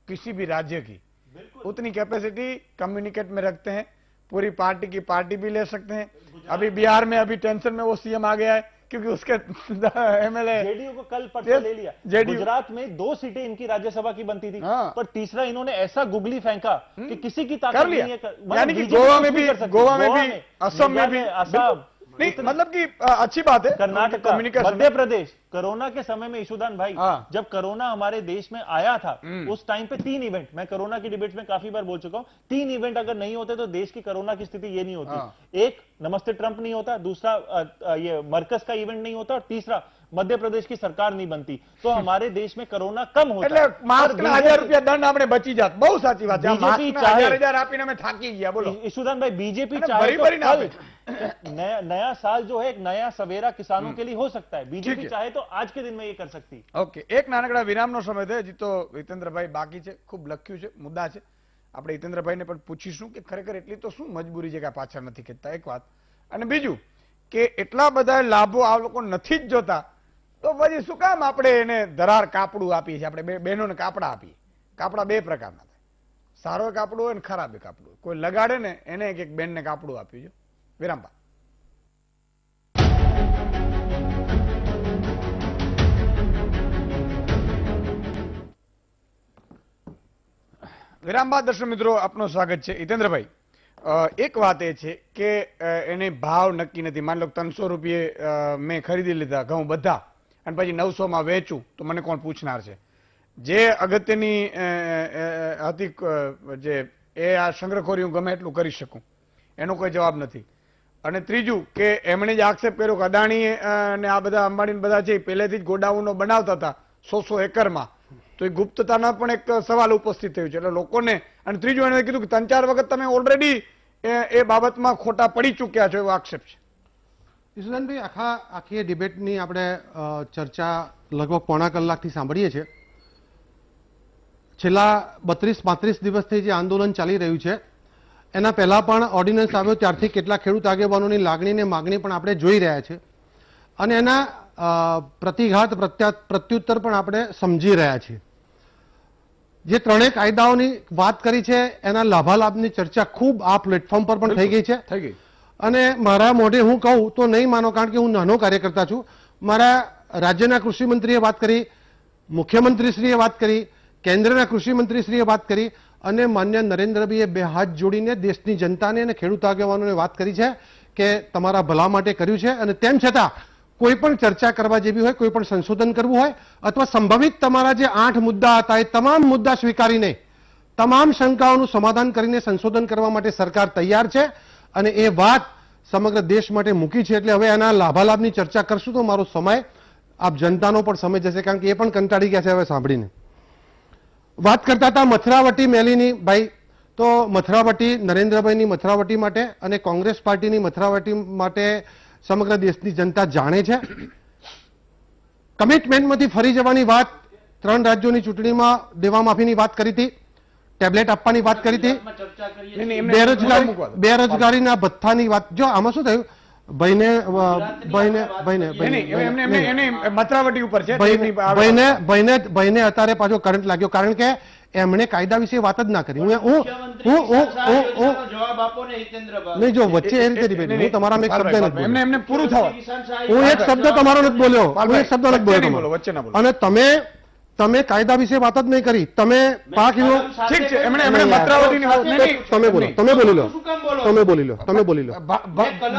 किसी भी राज्य की, उतनी कैपेसिटी कम्युनिकेट में रखते हैं, पूरी पार्टी की पार्टी भी ले सकते हैं। अभी बिहार में अभी टेंशन में वो सीएम आ गया है क्योंकि उसके एमएलए जेडीयू को कल परसों ले लिया। गुजरात में 2 सीटें इनकी राज्यसभा की बनती थी, पर तीसरा इन्होंने ऐसा गुगली फेंका कि किसी की ताकत नहीं है। यानी कि गोवा में भी, असम में भी, असम नहीं, मतलब कि अच्छी बात है। कर्नाटक, मध्य प्रदेश, कोरोना के समय में ईशुदान भाई, जब कोरोना हमारे देश में आया था उस टाइम पे 3 इवेंट, मैं कोरोना की डिबेट में काफी बार बोल चुका हूं, 3 इवेंट अगर नहीं होते तो देश की कोरोना की स्थिति ये नहीं होती। एक नमस्ते ट्रंप नहीं होता, दूसरा ये मरकज का इवेंट नहीं होता, और तीसरा मध्य प्रदेश की सरकार नहीं बनती, तो हमारे देश में कोरोना कम होता है। मास्क ना 1000 रुपया दंड आपने बची जात, बहुत साची बात है। बीजेपी चाहे 1000 आपने में थाकी गया, बोलो ईशुदान भाई, बीजेपी चाहे तो नया साल जो है एक नया सवेरा किसानों के लिए हो सकता है, बीजेपी चाहे तो आज के दिन में ये कर सकती। ओके, एक नानकड़ा विरामનો સમય છે, હજી તો હિતેન્દ્રભાઈ બાકી છે, ખૂબ લખ્યું છે, મુદ્દા છે, આપણે હિતેન્દ્રભાઈને પણ પૂછીશું કે ખરેખર એટલી તો શું મજબૂરી છે કે પાછળ નથી ખેંચતા, એક વાત। અને બીજું કે એટલા બધા લાભો આ લોકો નથી જ જોતા તો પછી શું કામ આપણે એને ધરાર કાપડું આપીએ છીએ? આપણે બહેનોને કાપડા આપીએ, કાપડા 2 પ્રકારના થાય, સારો કાપડું હોય ને ખરાબ કાપડું હોય, કોઈ લગાડે ને એને એક બેનને કાપડું આપ્યું છે। વિરામ બાદ વિરામ બાદ દર્શક મિત્રો આપનું સ્વાગત છે। હિતેન્દ્રભાઈ, એક વાત એ છે કે એને ભાવ નક્કી નથી, માની લો 300 રૂપિયે મેં ખરીદી લીધા ઘઉં બધા અને પછી 900 માં વેચું તો મને કોણ પૂછનાર છે? જે અગત્યની હતી જે એ આ સંગ્રહખોરી હું ગમે એટલું કરી શકું, એનો કોઈ જવાબ નથી। અને ત્રીજું કે એમણે જ આક્ષેપ કર્યો કે અદાણી અને આ બધા અંબાણી બધા છે પહેલેથી જ ગોડાઉનો બનાવતા હતા 100 એકરમાં, તો એ ગુપ્તતાના પણ એક સવાલ ઉપસ્થિત થયો છે। એટલે લોકોને, અને ત્રીજું એને કીધું કે 3-4 વખત તમે ઓલરેડી એ બાબતમાં ખોટા પડી ચૂક્યા છો, એવો આક્ષેપ છે। ઈશુદાનભાઈ, આખી ડિબેટની આપણે ચર્ચા લગભગ પોણા કલાકથી સાંભળીએ છીએ। છેલ્લા 32-35 દિવસથી જે આંદોલન ચાલી રહ્યું છે એના પહેલા પણ ઓર્ડિનન્સ આવ્યો ત્યારથી કેટલા ખેડૂત આગેવાનોની લાગણી ને માગણી પણ આપણે જોઈ રહ્યા છે અને એના પ્રતિઘાત પ્રત્યુત્તર પણ આપણે સમજી રહ્યા છીએ. જે ત્રણેય કાયદાઓની વાત કરી છે એના લાભાલાભની ચર્ચા ખૂબ આ પ્લેટફોર્મ પર પણ થઈ ગઈ છે. થઈ ગઈ. અને મારા મોઢે હું કહું તો નહીં માનો, કારણ કે હું નાનો કાર્યકર્તા છું. મારા રાજ્યના કૃષિમંત્રીએ વાત કરી, મુખ્યમંત્રીશ્રીએ વાત કરી, કેન્દ્રના કૃષિમંત્રીશ્રીએ વાત કરી અને માન્ય નરેન્દ્રભાઈએ બે હાથ જોડીને દેશની જનતાને અને ખેડૂત આગેવાનોને વાત કરી છે કે તમારા ભલા માટે કર્યું છે. અને તેમ છતાં કોઈ પણ ચર્ચા કરવા જેવી હોય, કોઈ પણ સંશોધન કરવું હોય અથવા સંભવિત તમારા જે 8 મુદ્દા હતા એ તમામ મુદ્દા સ્વીકારીને તમામ શંકાઓનું સમાધાન કરીને સંશોધન કરવા માટે સરકાર તૈયાર છે અને એ વાત સમગ્ર દેશ માટે મૂકી છે. એટલે હવે એના લાભાલાભની ચર્ચા કરશું તો મારો સમય, આપ જનતાનો પણ સમય જશે, કારણ કે એ પણ કંટાળી ગયા છે હવે સાંભળીને. વાત કરતા હતા મથરાવટી મેલીની ભાઈ, તો મથરાવટી નરેન્દ્રભાઈની મથરાવટી માટે અને કોંગ્રેસ પાર્ટીની મથરાવટી માટે સમગ્ર દેશની જનતા જાણે છે. કમિટમેન્ટમાંથી ફરી જવાની વાત, 3 રાજ્યોની ચૂંટણીમાં દેવા માફીની વાત કરી હતી, ટેબ્લેટ આપવાની વાત કરી હતી, બેરોજગારીના ભથ્થાની વાત. જો આમાં શું થયું, મથરાવટી ઉપર છે, ભાઈને અત્યારે પાછો કરંટ લાગ્યો, કારણ કે એમણે કાયદા વિશે વાત જ ના કરી. નહીં, જો વચ્ચે એ રીતે ડિબેટ, હું તમારા એક શબ્દ નથી બોલ્યો. એમને પૂરું થવા, હું એક શબ્દ તમારો નથી બોલ્યો, હું એક શબ્દ નથી બોલ્યો. વચ્ચે ના બોલો. અને તમે કાયદા વિશે વાત જ નહીં કરી. તમે પાક વીમો, ઠીક છે, એમણે મથરાવટીની વાત નહીં. તમે બોલો, તમે બોલી લો, તમે બોલી લો, તમે બોલી લો.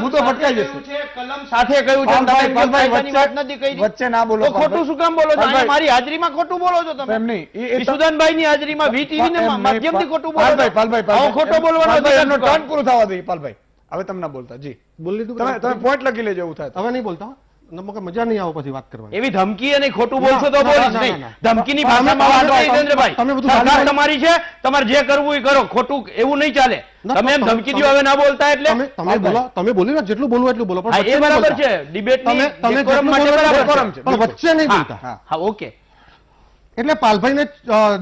મુદ્દો ભટકાઈ જશે. કલમ સાથે કહ્યું છે, તમે કાયદાની વાત નથી કરી. વચ્ચે ના બોલો. તો ખોટું શું કામ બોલો છો? અહીંયા મારી હાજરીમાં ખોટું બોલો છો તમે. એમ નહીં, ઈશુદાનભાઈની હાજરીમાં વીટીવી ને માધ્યમથી ખોટું બોલો છો. પાલભાઈ, આવો ખોટો બોલવાનો અધિકાર એમનો ટર્ન પૂરું થવા દઈએ. પાલભાઈ, હવે તમે ના બોલતા. જી, બોલી લીધું. તમે પોઈન્ટ લખી લેજો. એવું થાય તો. હવે નહીં બોલતા, મજા નહીં આવે પછી વાત કરવાની. એવી ધમકી અને ખોટું બોલશો તો બોલીશ ના, નહીં. ના, ના. ધમકીની ભાષામાં વાત નહીં, નરેન્દ્રભાઈ. તમે બધું સરકાર સાંભળો. તમારી છે, તમારે જે કરવું એ કરો. ખોટું એવું નહીં ચાલે. તમે એમ ધમકી દો હવે ના બોલતા એટલે. તમે બોલો, તમે બોલી લો, જેટલું બોલવું એટલું બોલો. હા, એ બરાબર છે. ડિબેટની decorum માટે બરાબર છે. પણ વચ્ચે નહીં બોલતા. હા, ઓકે. એટલે પાલભાઈને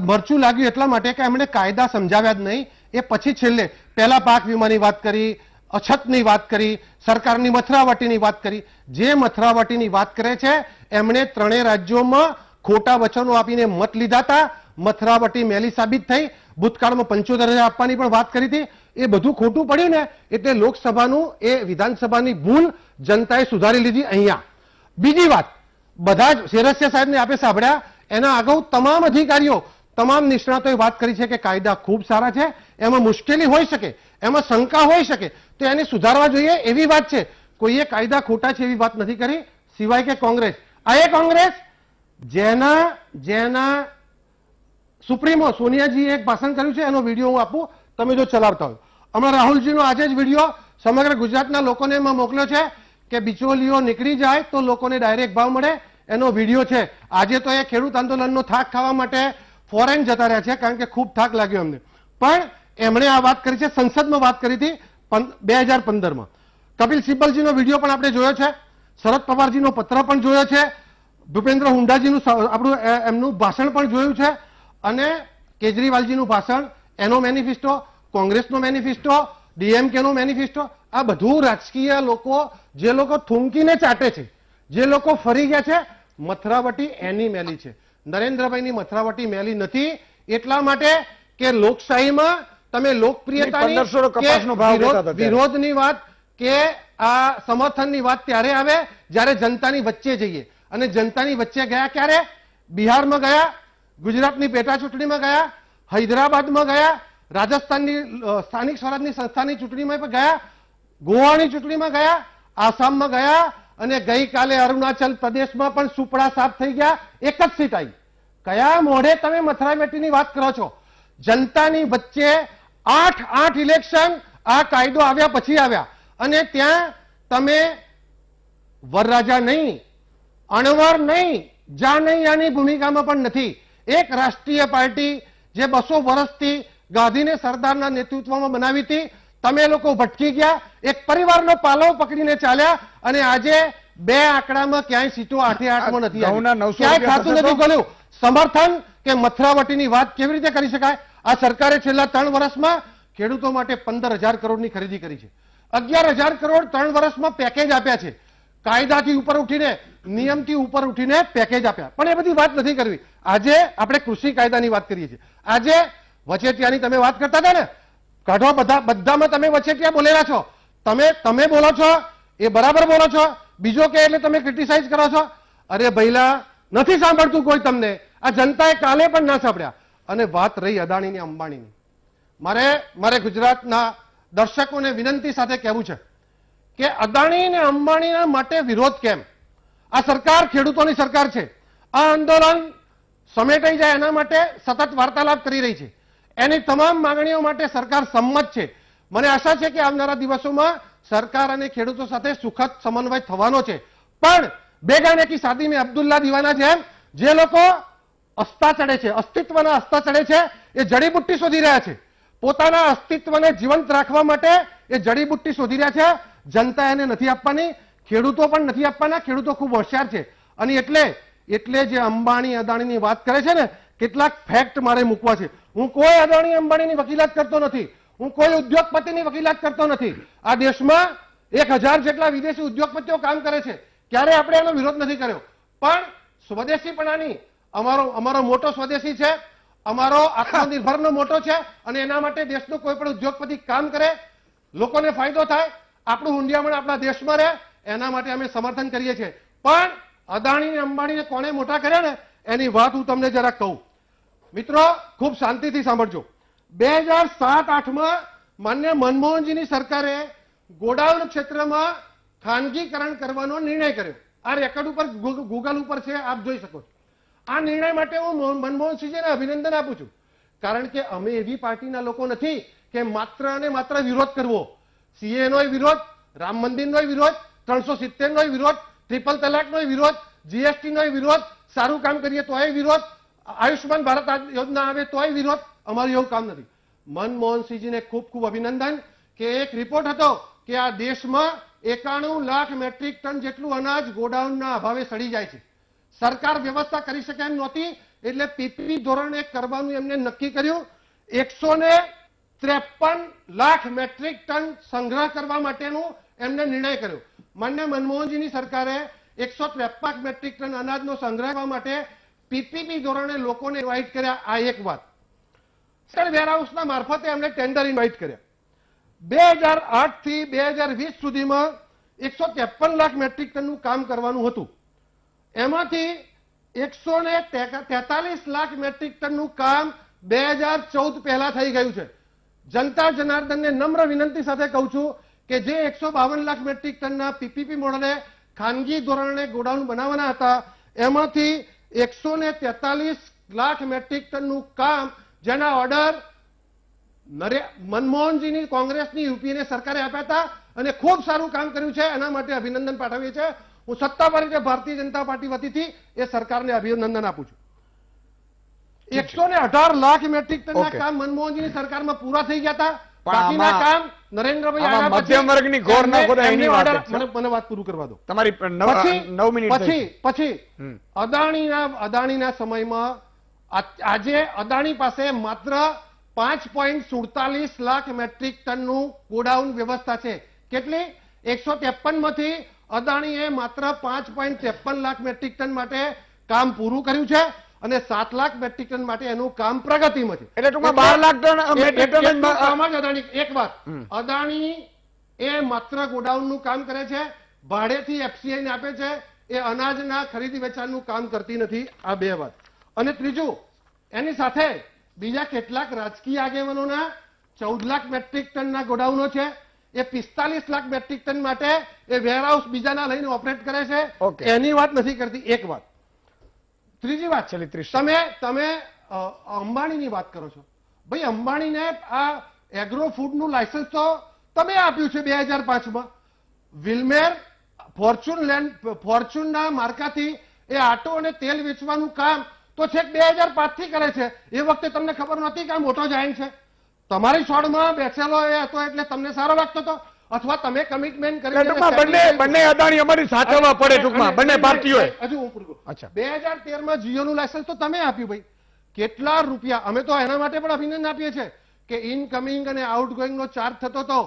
મરચું લાગ્યું એટલા માટે કે એમણે કાયદા સમજાવ્યા જ નહીં. એ પછી છેલ્લે પહેલા પાક વીમાની વાત કરી, અછતની વાત કરી, સરકારની મથરાવટીની વાત કરી. જે મથરાવટીની વાત કરે છે એમણે 3 રાજ્યોમાં ખોટા વચનો આપીને મત લીધા હતા. મથરાવટી મેલી સાબિત થઈ. ભૂતકાળમાં 75,000 આપવાની પણ વાત કરી હતી. એ બધું ખોટું પડ્યું ને એટલે લોકસભાનું એ વિધાનસભાની ભૂલ જનતાએ સુધારી લીધી. અહીંયા બીજી વાત, બધા જ શેરસિયા સાહેબને આપે સાંભળ્યા, એના અગાઉ તમામ અધિકારીઓ, તમામ નિષ્ણાતોએ વાત કરી છે કે કાયદા ખૂબ સારા છે, એમાં મુશ્કેલી હોઈ શકે, એમાં શંકા હોઈ શકે તો એને સુધારવા જોઈએ એવી વાત છે. કોઈએ કાયદા ખોટા છે એવી વાત નથી કરી, સિવાય કે કોંગ્રેસ. આ એ કોંગ્રેસ જેના સુપ્રીમો સોનિયાજીએ એક ભાષણ કર્યું છે, એનો વિડીયો હું આપું, તમે જો ચલાવતા હોય. હમણાં રાહુલજીનો આજે જ વિડીયો સમગ્ર ગુજરાતના લોકોને એમાં મોકલ્યો છે કે બિચોલીઓ નીકળી જાય તો લોકોને ડાયરેક્ટ ભાવ મળે, એનો વિડીયો છે. આજે તો એ ખેડૂત આંદોલનનો થાક ખાવા માટે ફોરેન જતા રહ્યા છે, કારણ કે ખૂબ થાક લાગ્યો એમને. પણ એમણે આ વાત કરી છે, સંસદમાં વાત કરી હતી 2015માં. કપિલ સિબ્બલજીનો વિડીયો પણ આપણે જોયો છે, શરદ પવારજીનો પત્ર પણ જોયો છે, ભૂપેન્દ્ર હુંડાજીનું આપણું એમનું ભાષણ પણ જોયું છે, અને કેજરીવાલજીનું ભાષણ, એનો મેનિફેસ્ટો, કોંગ્રેસનો મેનિફેસ્ટો, ડીએમકેનો મેનિફેસ્ટો. આ બધું રાજકીય લોકો, જે લોકો થૂંકીને ચાટે છે, જે લોકો ફરી ગયા છે, મથરાવટી એની મેલી છે. નરેન્દ્રભાઈની મથરાવટી મેલી નથી. એટલા માટે કે લોકશાહીમાં તમે લોકપ્રિયતાની વિરોધની વાત કે આ સમર્થનની વાત ત્યારે આવે જ્યારે જનતાની વચ્ચે જઈએ. અને જનતાની વચ્ચે ગયા ક્યારે? બિહારમાં ગયા, ગુજરાતની પેટા ચૂંટણીમાં ગયા, હૈદરાબાદમાં ગયા, રાજસ્થાનની સ્થાનિક સ્વરાજની સંસ્થાની ચૂંટણીમાં પણ ગયા, ગોવાની ચૂંટણીમાં ગયા, આસામમાં ગયા, અને ગઈકાલે અરુણાચલ પ્રદેશમાં પણ સુપડા સાફ થઈ ગયા. એક જ સીટ આવી. કયા મોઢે તમે મથરાવટીની વાત કરો છો? જનતાની વચ્ચે 8 ઇલેક્શન આ કાયદો આવ્યા પછી આવ્યા, અને ત્યાં તમે વરરાજા નહીં, અણવર નહીં, જા નહીં યાની ભૂમિકામાં પણ નથી. એક રાષ્ટ્રીય પાર્ટી જે 200 વર્ષથી ગાંધીને સરદારના નેતૃત્વમાં બનાવી હતી, તમે લોકો ભટકી ગયા, એક પરિવારનો પાલવ પકડીને ચાલ્યા, અને આજે 2 આંકડામાં ક્યાંય સીટો 8-8માં નથી આવી. ક્યાંય ખાતું નથી ખોલ્યું. સમર્થન કે મથરાવટીની વાત કેવી રીતે કરી શકાય? આ સરકારે છેલ્લા 3 વર્ષમાં ખેડૂતો માટે 15,000 કરોડની ખરીદી કરી છે. 11,000 કરોડ 3 વર્ષમાં પેકેજ આપ્યા છે. કાયદાથી ઉપર ઉઠીને, નિયમથી ઉપર ઉઠીને પેકેજ આપ્યા. પણ એ બધી વાત નથી કરવી. આજે આપણે કૃષિ કાયદાની વાત કરીએ છીએ. આજે વચેટિયાની તમે વાત કરતા હતા ને, કાઢો બધામાં તમે વચેટિયા બોલેલા છો. તમે બોલો છો એ બરાબર બોલો છો, બીજો કે એટલે તમે ક્રિટિસાઇઝ કરો છો. અરે ભઈલા, નથી સાંભળતું કોઈ તમને. આ જનતાએ કાલે પણ ના સાંભળ્યા. અને વાત રહી અદાણીની, અંબાણીની, મારે ગુજરાતના દર્શકોને વિનંતી સાથે કહેવું છે કે અદાણી અને અંબાણીના માટે વિરોધ કેમ? આ સરકાર ખેડૂતોની સરકાર છે. આ આંદોલન સમેટાઈ જાય એના માટે સતત વાર્તાલાપ કરી રહી છે. એની તમામ માંગણીઓ માટે સરકાર સંમત છે. મને આશા છે કે આવનારા દિવસોમાં સરકાર અને ખેડૂતો સાથે સુખદ સમન્વય થવાનો છે. પણ બેગાને કી શાદી મેં અબ્દુલ્લા દીવાના જેમ જે લોકો અસ્તા ચડે છે, અસ્તિત્વના અસ્તા ચડે છે, એ જડીબુટ્ટી શોધી રહ્યા છે. પોતાના અસ્તિત્વને જીવંત રાખવા માટે એ જડીબુટ્ટી શોધી રહ્યા છે. જનતા એને નથી આપવાની, ખેડૂતો પણ નથી આપવાના. ખેડૂતો ખૂબ હોશિયાર છે. અને એટલે જે અંબાણી અદાણીની વાત કરે છે ને, કેટલાક ફેક્ટ મારે મૂકવા છે. હું કોઈ અદાણી અંબાણીની વકીલાત કરતો નથી. હું કોઈ ઉદ્યોગપતિની વકીલાત કરતો નથી. આ દેશમાં 1,000 જેટલા વિદેશી ઉદ્યોગપતિઓ કામ કરે છે. ક્યારે આપણે એનો વિરોધ નથી કર્યો. પણ સ્વદેશીપણાની અમારો મોટો સ્વદેશી છે, અમારો આત્મનિર્ભરનો મોટો છે. અને એના માટે દેશનો કોઈ પણ ઉદ્યોગપતિ કામ કરે, લોકોને ફાયદો થાય, આપણું હુંડિયામણ આપણા દેશમાં રહે, એના માટે અમે સમર્થન કરીએ છીએ. પણ અદાણી અને અંબાણીને કોણે મોટા કર્યા ને, એની વાત હું તમને જરા કહું. મિત્રો, ખૂબ શાંતિથી સાંભળજો. 2007-8માં માન્ય મનમોહનજીની સરકારે ગોડાઉન ક્ષેત્રમાં ખાનગીકરણ કરવાનો નિર્ણય કર્યો. આ રેકોર્ડ ઉપર ગૂગલ ઉપર છે, આપ જોઈ શકો છો. આ નિર્ણય માટે હું મનમોહનસિંહજીને અભિનંદન આપું છું. કારણ કે અમે એવી પાર્ટીના લોકો નથી કે માત્ર અને માત્ર વિરોધ કરવો. સીએ નો વિરોધ, રામ મંદિરનો વિરોધ, 370 નો વિરોધ, ટ્રિપલ તલાકનો વિરોધ, જીએસટી નો વિરોધ, સારું કામ કરીએ તોય વિરોધ, આયુષ્માન ભારત યોજના આવે તોય વિરોધ. અમારું એવું કામ નથી. મનમોહનસિંહજીને ખૂબ ખૂબ અભિનંદન કે એક રિપોર્ટ હતો કે આ દેશમાં 91 લાખ મેટ્રિક ટન જેટલું અનાજ ગોડાઉનના અભાવે સડી જાય છે. સરકાર વ્યવસ્થા કરી શકે એમ નહોતી, એટલે પીપી ધોરણે કરવાનું એમને નક્કી કર્યું. 153 લાખ મેટ્રિક ટન સંગ્રહ કરવા માટેનું એમને નિર્ણય કર્યો. માન્ય મનમોહનજીની સરકારે 153 મેટ્રિક ટન અનાજનો સંગ્રહ કરવા માટે પીપીપી ધોરણે લોકોને ઇન્વાઇટ કર્યા. આ એક વાત. વેરહાઉસના મારફતે એમને ટેન્ડર ઇન્વાઇટ કર્યા. 2008 થી 2020 સુધીમાં 153 લાખ મેટ્રિક ટનનું કામ કરવાનું હતું. એમાંથી 143 લાખ મેટ્રિક ટનનું કામ 2014 પહેલા થઈ ગયું છે. જનતા જનાર્દનને નમ્ર વિનંતી સાથે કહું છું કે જે 152 લાખ મેટ્રિક ટનના પીપીપી મોડલે ખાનગી ધોરણે ગોડાઉન બનાવવાના હતા, એમાંથી 143 લાખ મેટ્રિક ટનનું કામ જેના ઓર્ડર મનમોહનજીની કોંગ્રેસની યુપીએની સરકારે આપ્યા હતા અને ખૂબ સારું કામ કર્યું છે. એના માટે અભિનંદન પાઠવીએ છીએ. હું સત્તાવાર રીતે ભારતીય જનતા પાર્ટી વતીથી એ સરકારને અભિનંદન આપું છું. 118 લાખ મેટ્રિક ટનના કામ મનમોહનજીની સરકારમાં પૂરા થઈ ગયા હતા. બાકીના કામ નરેન્દ્રભાઈ આવ્યા પછી મધ્યમ વર્ગની ઘોર ન ખોદાય એની વાત છે. મને વાત પૂરું કરવા દો. તમારી 9 મિનિટ પછી અદાણીના સમયમાં આજે અદાણી પાસે માત્ર 5.47 લાખ મેટ્રિક ટનનું ગોડાઉન વ્યવસ્થા છે. કેટલી? 153 માંથી અદાણીએ માત્ર 5.53 લાખ મેટ્રિક ટન માટે કામ પૂરું કર્યું છે અને 7 લાખ મેટ્રિક ટન માટે એનું કામ પ્રગતિમાં છે. એટલે ટૂંકમાં 12 lakh ton metric ton Adani એક વાત, અદાણી એ માત્ર ગોડાઉનનું કામ કરે છે, ભાડેથી એફસીઆઈ ને આપે છે, એ અનાજના ખરીદી વેચાણનું કામ કરતી નથી. આ બે વાત. અને ત્રીજું, એની સાથે બીજા કેટલાક રાજકીય આગેવાનોના 14 લાખ મેટ્રિક ટનના ગોડાઉનો છે. એ 45 લાખ મેટ્રિક ટન માટે એ વેરહાઉસ બીજાના લઈને ઓપરેટ કરે છે. એની વાત નથી કરતી. એક વાત. ત્રીજી વાત, તમે અંબાણીની વાત કરો છો. ભાઈ, અંબાણીને આ એગ્રો ફૂડનું લાયસન્સ તો તમે આપ્યું છે 2005માં. વિલ્મેર ફોર્ચ્યુનના માર્કાથી એ આટો અને તેલ વેચવાનું કામ તો છેક 2005 થી કરે છે. એ વખતે તમને ખબર નહોતી કે આ મોટો જાયન્ટ છે? તમારી છોડમાં બેસેલો એ હતો એટલે તમને સારો લાગતો હતો, અથવા તમે કમિટમેન્ટ કરી બંને અદાણી અમારી સાચવવા પડે ટૂંકમાં બંને પાર્ટીઓએ. હજુ હું પૂરું. 2013માં જીઓનું લાયસન્સ તો તમે આપ્યું ભાઈ. કેટલા રૂપિયા? અમે તો એના માટે પણ અભિનંદન આપીએ છીએ કે ઇનકમિંગ અને આઉટગોઈંગ નો ચાર્જ થતો હતો,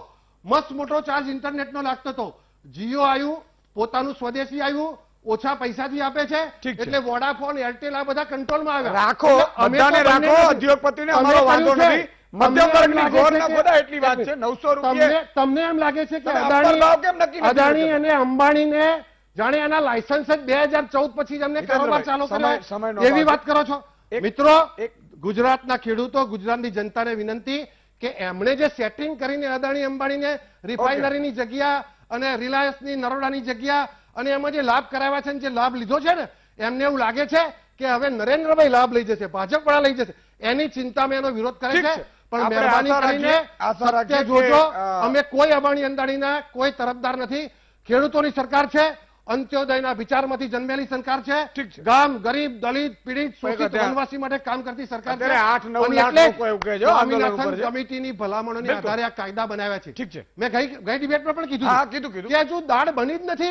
મસ્ત મોટો ચાર્જ ઇન્ટરનેટનો લાગતો હતો. જીઓ આવ્યું, પોતાનું સ્વદેશી આવ્યું, ઓછા પૈસાથી આપે છે, ઠીક છે. એટલે વોડાફોન, એરટેલ આ બધા કંટ્રોલમાં આવ્યા. રાખો, એટલે અમે બધાને તો રાખો, બંને ઉદ્યોગપતિને અમે અમારો વાંધો કર્યું છે. નથી. મધ્યમ તમને એમ વર્ગની લાગે ગોળ છે ના કે- ખોદા એટલી વાત છે. 900 રૂપિયા તમને એમ લાગે છે કે તમે અપ્પર ભાવ કેમ નક્કી નથી અદાણી કરતા? અને અંબાણીને જાણે એના લાયસન્સ જ 2014 પછી જ અમને કારોબાર ચાલુ કર્યો સમયનો એવી અભાવ વાત કરો છો. એક- મિત્રો, એક- ગુજરાતના ખેડૂતો, ગુજરાતની જનતાને વિનંતી કે એમણે જે સેટિંગ કરીને અદાણી અંબાણીને રિફાઇનરીની જગ્યા અને રિલાયન્સની નરોડાની જગ્યા અને એમાં જે લાભ કરાવ્યા છે ને જે લાભ લીધો છે ને, એમને એવું લાગે છે કે હવે નરેન્દ્રભાઈ લાભ લઈ જશે, ભાજપ વાળા લઈ જશે, એની ચિંતામાં એનો વિરોધ કરે ઠીક છે. છે. પણ આપણે મહેરબાની આશા કરીને આશા સત્ય રાખીએ કે, જોજો. અમે અમે કોઈ અંબાણી અંદાણીના કોઈ તરફદાર નથી. ખેડૂતોની સરકાર છે, અંત્યોદયના વિચારમાંથી જન્મેલી સરકાર ઠીક છે. છે. ગામ, ગરીબ, દલિત, પીડિત, શોષિત, અત્યારે- વનવાસી માટે કામ કરતી સરકાર છે. અત્યારે 8-9 અને લાખ એટલે લોકો એવું કહે છે, આંદોલન સ્વામિનાથન ઉપર છે. કમિટીની ભલામણોને બિલકુલ. આધારે આ કાયદા બનાવ્યા છે. ઠીક છે. મેં ગઈ ડિબેટમાં પણ કીધું હા, હતું કીધું. કે હજુ દાળ બની જ નથી,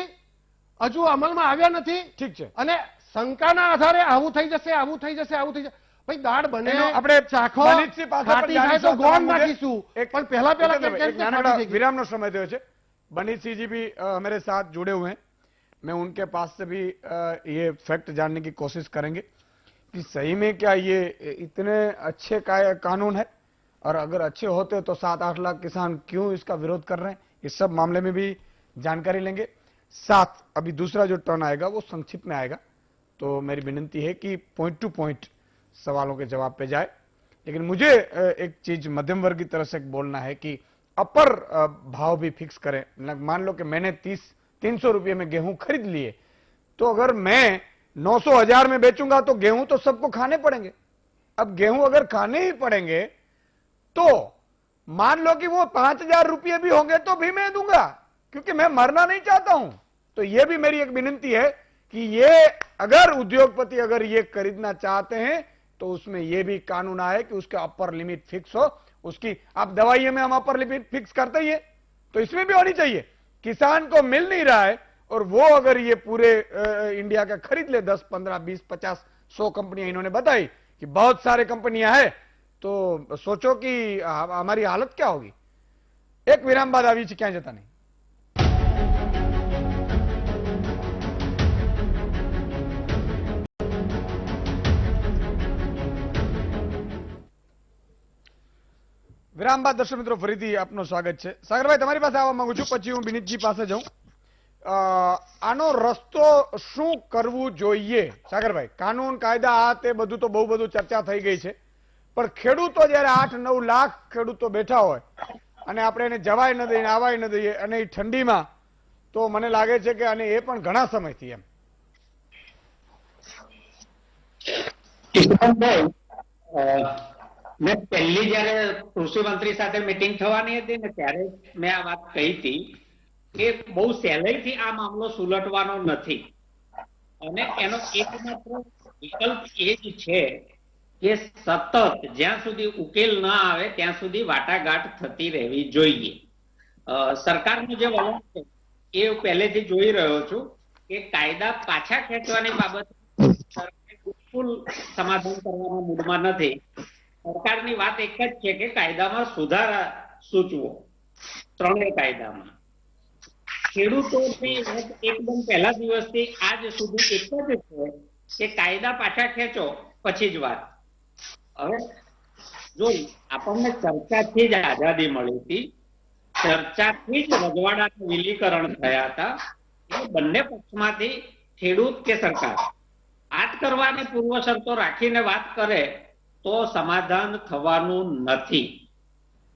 હજુ અમલમાં આવ્યા નથી. ઠીક છે. અને શંકાના આધારે આવું થઈ જશે, આવું થઈ જશે, આવું થઈ જશે. ભાઈ દાળ બને, એનો આપણે ચાખો, મનીષજી પાસે પણ ખાટી થાય તો જાણીશું આ ગોળ તમામ મુદ્દે. નાખીશું. एक- પણ પહેલા एक કેમ एक કે नानकड़ा ખાટી થઈ ગઈ? विराम नो समय दियो छे। बनीत सिंह जी भी हमारे साथ जुड़े हुए हैं। मैं उनके पास से भी ये फैक्ट जानने की कोशिश करेंगे कि सही में क्या ये इतने अच्छे कानून है, और अगर अच्छे होते तो 7-8 लाख किसान क्यों इसका विरोध कर रहे हैं, इस सब मामले में भी जानकारी लेंगे। साथ अभी दूसरा जो टर्न आएगा वो संक्षिप्त में आएगा, तो मेरी विनंती है कि पॉइंट टू पॉइंट सवालों के जवाब पे जाए। लेकिन मुझे एक चीज मध्यम वर्ग की तरफ से बोलना है कि अपर भाव भी फिक्स करें। मान लो कि मैंने 300 रुपये में गेहूं खरीद लिए, तो अगर मैं 900-1000 में बेचूंगा तो गेहूं तो सबको खाने पड़ेंगे। अब गेहूं अगर खाने ही पड़ेंगे तो मान लो कि वो 5000 रुपये भी होंगे तो भी मैं दूंगा, क्योंकि मैं मरना नहीं चाहता हूं। तो ये भी मेरी एक विनंती है कि ये अगर उद्योगपति अगर ये खरीदना चाहते हैं तो उसमें ये भी कानून आए कि उसका अपर लिमिट फिक्स हो। उसकी आप दवाइयों में हम अपर लिमिट फिक्स करते ही है, तो इसमें भी होनी चाहिए। किसान को मिल नहीं रहा है और वो अगर ये पूरे इंडिया का खरीद ले, 10, 15, 20, 50, 100 कंपनियां इन्होंने बताई कि बहुत सारे कंपनियां हैं, तो सोचो कि हमारी हालत क्या होगी। एक विराम बाद આવી છે, ક્યાં જતા નહીં। વિરામ બાદ દર્શક મિત્રો ફરીથી આપનું સ્વાગત છે। સાગરભાઈ, તમારી પાસે આવવા માંગુ છું, પછી હું વિનીતજી પાસે જાઉં। આનો રસ્તો શું કરવું જોઈએ સાગરભાઈ? કાનૂન, કાયદા, આ તે બધું તો બહુ બધું ચર્ચા થઈ ગઈ છે, પણ ખેડૂતો જયારે 8-9 લાખ ખેડૂતો બેઠા હોય અને આપણે એને જવાય ન દઈએ, આવાય ન દઈએ, અને એ ઠંડીમાં, તો મને લાગે છે કે અને એ પણ ઘણા સમયથી એમ કિશોરભાઈ, મેં પહેલી જયારે કૃષિ મંત્રી સાથે મીટિંગ થવાની હતી ને ત્યારે મેં આ વાત કહી હતી કે બહુ સહેલાઈથી આ મામલો સુલટવાનો નથી, અને એનો એકમાત્ર વિકલ્પ એ જ છે કે સતત જ્યાં સુધી ઉકેલ ના આવે ત્યાં સુધી વાટાઘાટ થતી રહેવી જોઈએ। સરકારનું જે વલણ છે એ પહેલેથી જોઈ રહ્યો છું કે કાયદા પાછા ખેંચવાની બાબત બિલકુલ સમાધાન કરવાના મૂડમાં નથી। સરકારની વાત એક જ છે કે કાયદામાં સુધારા સૂચવો, ત્રણેય કાયદામાં। ખેડૂતોની વાત એકદમ પહેલા દિવસથી આજ સુધી એક જ છે કે કાયદા પાછા ખેંચો પછી જ વાત। હવે જો આપણને ચર્ચાથી જ આઝાદી મળી હતી, ચર્ચાથી જ રજવાડાનું વિલીકરણ થયા હતા, એ બંને પક્ષમાંથી ખેડૂત કે સરકાર વાત કરવાની પૂર્વ શરતો રાખીને વાત કરે તો સમાધાન થવાનું નથી।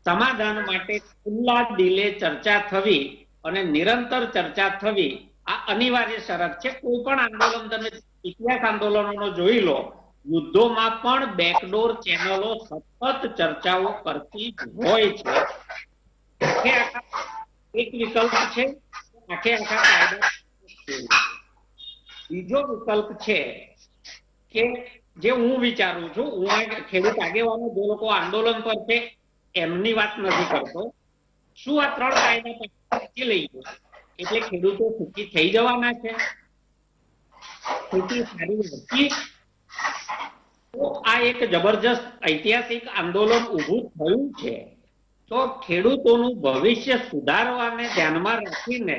સમાધાન માટે ખુલ્લા દિલે ચર્ચા થવી અને નિરંતર ચર્ચા થવી આ અનિવાર્ય શરત છે। કોઈ પણ આંદોલન, તમે ઇતિહાસ આંદોલનોનો જોઈ લો, યુદ્ધોમાં પણ બેકડોર ચેનલો સતત ચર્ચાઓ કરતી હોય છે। આખે આખા એક વિકલ્પ છે, આખે આખા કાયદા। બીજો વિકલ્પ છે કે જે હું વિચારું છું, હું ખેડૂત આગેવાનો જે લોકો આંદોલન પર છે એમની વાત નથી કરતો, શું આ ત્રણ કાયદા પછી લઈએ એટલે ખેડૂતો સુખી થઈ જવાના છે? ખેતી સારી હતી તો આ એક જબરજસ્ત ઐતિહાસિક આંદોલન ઊભું થયું છે, તો ખેડૂતોનું ભવિષ્ય સુધારવાને ધ્યાનમાં રાખીને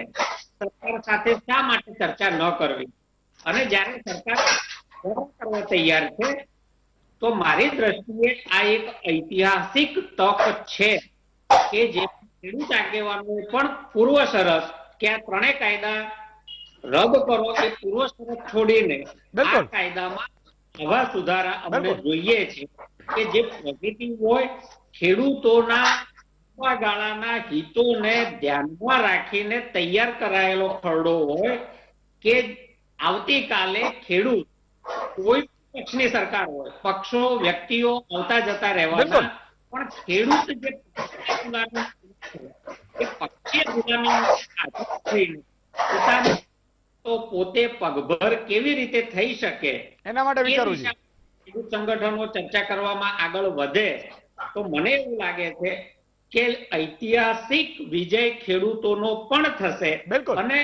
સરકાર સાથે શા માટે ચર્ચા ન કરવી? અને જ્યારે સરકાર કરવા તૈયાર છે, તો મારી દ્રષ્ટિએ આ એક ઐતિહાસિક તક છે કે જે ખેડૂત આગેવાનોએ પણ પૂર્વ શરત કે આ ત્રણેય કાયદા રદ કરો એ પૂર્વ શરત છોડીને આ કાયદામાં આવા સુધારા અમને જોઈએ છે કે જે પોઝિટિવ હોય, ખેડૂતોના લાંબા ગાળાના હિતોને ધ્યાનમાં રાખીને તૈયાર કરાયેલો ખરડો હોય કે આવતીકાલે ખેડૂત કોઈ પક્ષની સરકાર હોય, પક્ષો વ્યક્તિઓ આવતા જતા રહેવાના, પણ ખેડૂત જે પક્ષીય ગુલામી તો પોતે પગભર કેવી રીતે થઈ શકે એના માટે વિચારવું છે. ખેડૂત સંગઠનો ચર્ચા કરવામાં આગળ વધે તો મને એવું લાગે છે કે ઐતિહાસિક વિજય ખેડૂતોનો પણ થશે અને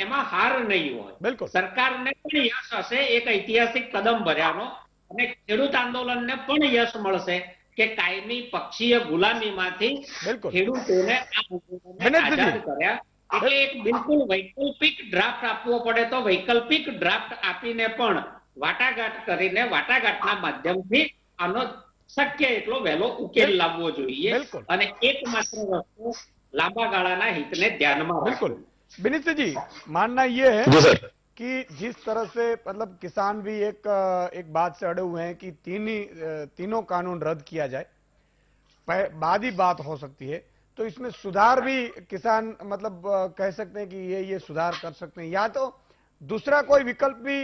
એમાં હાર નહીં હોય. સરકારને પણ યશ હશે એક ઐતિહાસિક કદમ ભર્યાનો, અને ખેડૂત આંદોલનને પણ યશ મળશે કે કાયમી પક્ષીય ગુલામીમાંથી ખેડૂતોને આઝાદ કર્યા. એટલે એક બિલકુલ વૈકલ્પિક ડ્રાફ્ટ આપવો પડે તો વૈકલ્પિક ડ્રાફ્ટ આપીને પણ વાટાઘાટ કરીને વાટાઘાટના માધ્યમથી આનો શક્ય એટલો વહેલો ઉકેલ લાવવો જોઈએ, અને એકમાત્ર રસ્તો લાંબા ગાળાના हितને ध्याનમાં बिल्कुल विनीत जी, मानना ये है कि जिस तरह से मतलब किसान भी एक बात से अड़े हुए हैं कि तीनों कानून रद्द किया जाए, बाद ही बात हो सकती है, तो इसमें सुधार भी किसान मतलब कह सकते हैं कि ये सुधार कर सकते हैं, या तो दूसरा कोई विकल्प भी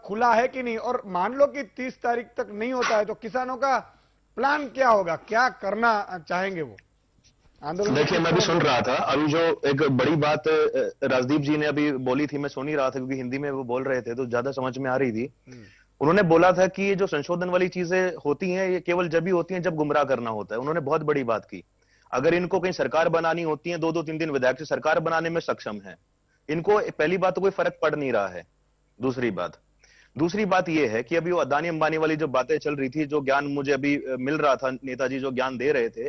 खुला है कि नहीं? और मान लो कि 30 तारीख तक नहीं होता है तो किसानों का प्लान क्या होगा, क्या करना चाहेंगे वो आंदोलन? देखिए, मैं भी सुन रहा था अभी जो एक बड़ी बात राजदीप जी ने अभी बोली थी, मैं सुन ही रहा था क्योंकि हिंदी में वो बोल रहे थे तो ज्यादा समझ में आ रही थी। उन्होंने बोला था कि ये जो संशोधन वाली चीजें होती हैं ये केवल जब ही होती हैं जब गुमराह करना होता है। उन्होंने बहुत बड़ी बात की। अगर इनको कहीं सरकार बनानी होती है, 2-2, 3-3 विधायक से सरकार बनाने में सक्षम है, इनको पहली बात तो कोई फर्क पड़ नहीं रहा है। दूसरी बात यह है कि अभी वो अदानी अंबानी वाली जो बातें चल रही थी, जो ज्ञान मुझे अभी मिल रहा था, नेताजी जो ज्ञान दे रहे थे,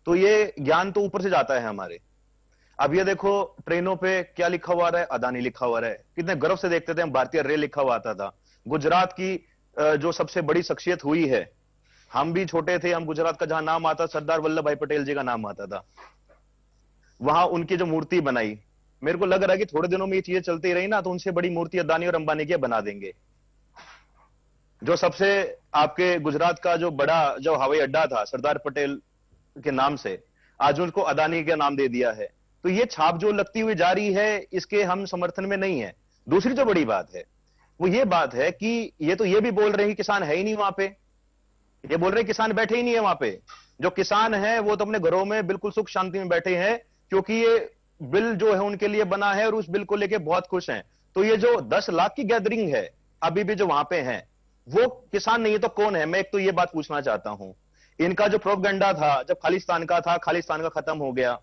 तो ये ज्ञान तो ऊपर से जाता है हमारे। अब ये देखो ट्रेनों पे क्या लिखा हुआ रहा है, अदानी लिखा हुआ रहा है। कितने गर्व से देखते थे हम, भारतीय रेल लिखा हुआ आता था। गुजरात की जो सबसे बड़ी शख्सियत हुई है, हम भी छोटे थे, हम गुजरात का जहां नाम आता सरदार वल्लभ भाई पटेल जी का नाम आता था, वहां उनकी जो मूर्ति बनाई, मेरे को लग रहा है कि थोड़े दिनों में ये चीजें चलती रही ना तो उनसे बड़ी मूर्ति अदानी और अंबानी की बना देंगे। जो सबसे आपके गुजरात का जो बड़ा जो हवाई अड्डा था सरदार पटेल के नाम से, आज उनको अदानी का नाम दे दिया है। तो ये छाप जो लगती हुई जा रही है, इसके हम समर्थन में नहीं है। दूसरी जो बड़ी बात है वो ये बात है कि ये तो ये भी बोल रहे हैं कि किसान है ही नहीं वहां पे, ये बोल रहे हैं किसान बैठे ही नहीं है वहां पे। जो किसान है वो तो अपने घरों में बिल्कुल सुख शांति में बैठे हैं, क्योंकि ये बिल जो है उनके लिए बना है और उस बिल को लेके बहुत खुश हैं। तो ये जो 10 लाख की गैदरिंग है अभी भी जो वहां पे है, वो किसान नहीं है तो कौन है? मैं एक तो ये बात पूछना चाहता हूं। इनका जो प्रोपगेंडा था जब खालिस्तान का था, खालिस्तान का खत्म हो गया,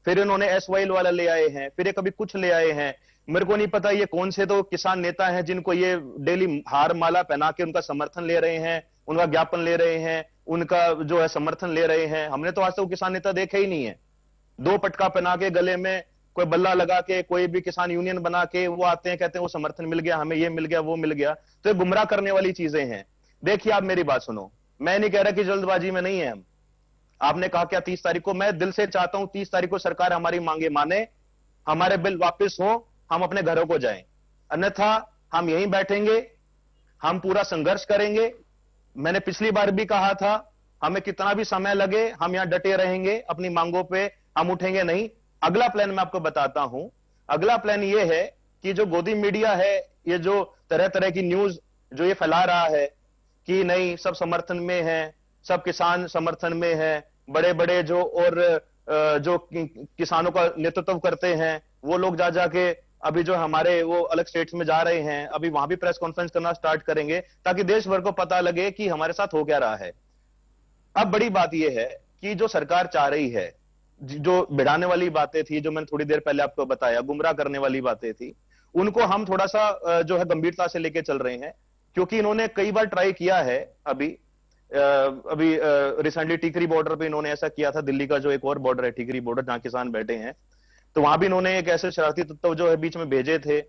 फिर इन्होंने एसवाइल वाला ले आए हैं, फिर ये कभी कुछ ले आए हैं। मेरे को नहीं पता ये कौन से तो किसान नेता हैं जिनको ये डेली हार माला पहना के उनका समर्थन ले रहे हैं, उनका ज्ञापन ले रहे हैं, उनका जो है समर्थन ले रहे हैं। हमने तो आज तक किसान नेता देखे ही नहीं है। 2 पटका पहना के गले में कोई बल्ला लगा के कोई भी किसान यूनियन बना के वो आते हैं, कहते हैं वो समर्थन मिल गया हमें, ये मिल गया वो मिल गया। तो ये गुमराह करने वाली चीजें हैं। देखिए आप मेरी बात सुनो, मैं नहीं कह रहा कि जल्दबाजी में नहीं है हम। आपने कहा क्या 30 तारीख को, मैं दिल से चाहता हूं 30 तारीख को सरकार हमारी मांगे माने, हमारे बिल वापस हो, हम अपने घरों को जाएं। अन्यथा हम यहीं बैठेंगे, हम पूरा संघर्ष करेंगे। मैंने पिछली बार भी कहा था, हमें कितना भी समय लगे हम यहां डटे रहेंगे, अपनी मांगों पे हम उठेंगे नहीं। अगला प्लान मैं आपको बताता हूं। अगला प्लान ये है कि जो गोदी मीडिया है, ये जो तरह तरह की न्यूज जो ये फैला रहा है कि नहीं सब समर्थन में है, सब किसान समर्थन में है, बड़े बड़े जो और जो किसानों का नेतृत्व करते हैं वो लोग जा जाके अभी जो हमारे वो अलग स्टेट्स में जा रहे हैं, अभी वहां भी प्रेस कॉन्फ्रेंस करना स्टार्ट करेंगे ताकि देश भर को पता लगे कि हमारे साथ हो क्या रहा है। अब बड़ी बात यह है कि जो सरकार चाह रही है, जो भिड़ाने वाली बातें थी, जो मैंने थोड़ी देर पहले आपको बताया, गुमराह करने वाली बातें थी, उनको हम थोड़ा सा जो है गंभीरता से लेके चल रहे हैं। क्योंकि इन्होंने कई बार ट्राई किया है। अभी रिसेंटली टीकरी बॉर्डर पे इन्होंने ऐसा किया था, दिल्ली का जो एक और बॉर्डर है टीकरी बॉर्डर जहां किसान बैठे हैं, तो वहां भी इन्होंने एक ऐसे शरारती तत्व जो है बीच में भेजे थे,